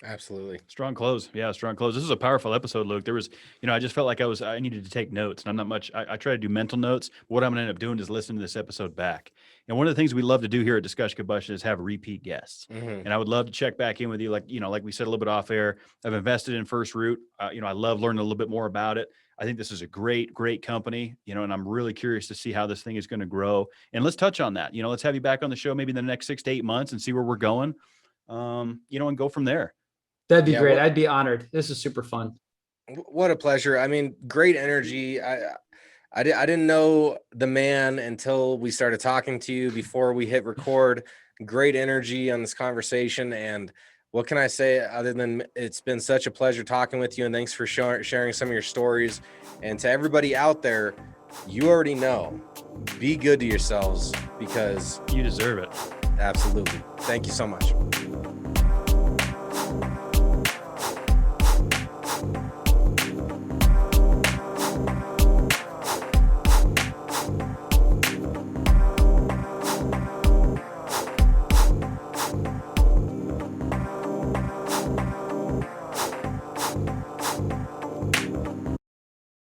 Absolutely. Strong close. Yeah, strong close. This is a powerful episode, Luke. There was, I just felt like I needed to take notes, and I'm not much, I try to do mental notes. What I'm going to end up doing is listening to this episode back. And one of the things we love to do here at Discussion Combustion is have repeat guests. Mm-hmm. And I would love to check back in with you. Like we said a little bit off air, I've invested in FirstRoot. I love learning a little bit more about it. I think this is a great, great company, and I'm really curious to see how this thing is going to grow. And let's touch on that. Let's have you back on the show maybe in the next 6 to 8 months and see where we're going, and go from there. That'd be great. I'd be honored. This is super fun. What a pleasure. I mean, great energy. I didn't know the man until we started talking to you before we hit record. Great energy on this conversation. And what can I say other than it's been such a pleasure talking with you, and thanks for sharing some of your stories. And to everybody out there, you already know, be good to yourselves because you deserve it. Absolutely. Thank you so much.